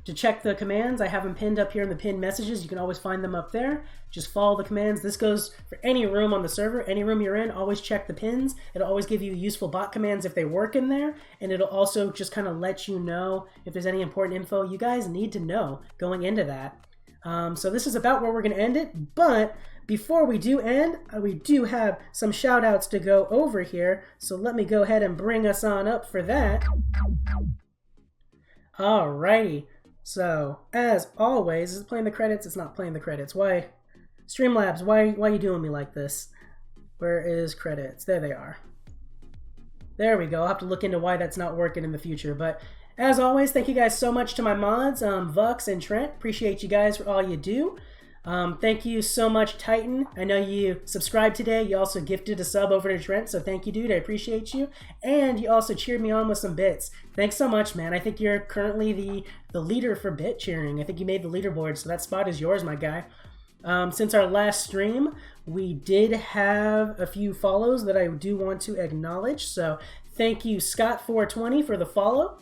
To check the commands, I have them pinned up here in the pinned messages. You can always find them up there. Just follow the commands. This goes for any room on the server. Any room you're in, always check the pins. It'll always give you useful bot commands if they work in there. And it'll also just kind of let you know if there's any important info you guys need to know going into that. So this is about where we're going to end it. But before we do end, we do have some shout outs to go over here. So let me go ahead and bring us on up for that. Alrighty. So, as always, is it playing the credits? It's not playing the credits. Why? Streamlabs, why are you doing me like this? Where is credits? There they are. There we go. I'll have to look into why that's not working in the future. But, as always, thank you guys so much to my mods, Vux and Trent. Appreciate you guys for all you do. Thank you so much, Titan. I know you subscribed today. You also gifted a sub over to Trent, so thank you, dude. I appreciate you. And you also cheered me on with some bits. Thanks so much, man. I think you're currently the leader for bit cheering. I think you made the leaderboard, so that spot is yours, my guy. Since our last stream, we did have a few follows that I do want to acknowledge. So thank you, Scott420, for the follow.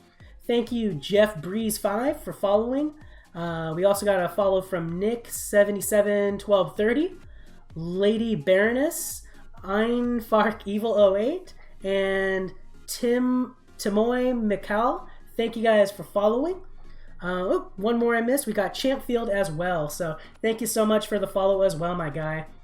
Thank you, Jeff Breeze5 for following. We also got a follow from Nick771230, Lady Baroness, Einfark Evil 08, and Timoy Mikal. Thank you guys for following. One more I missed. We got Champfield as well. So thank you so much for the follow as well, my guy.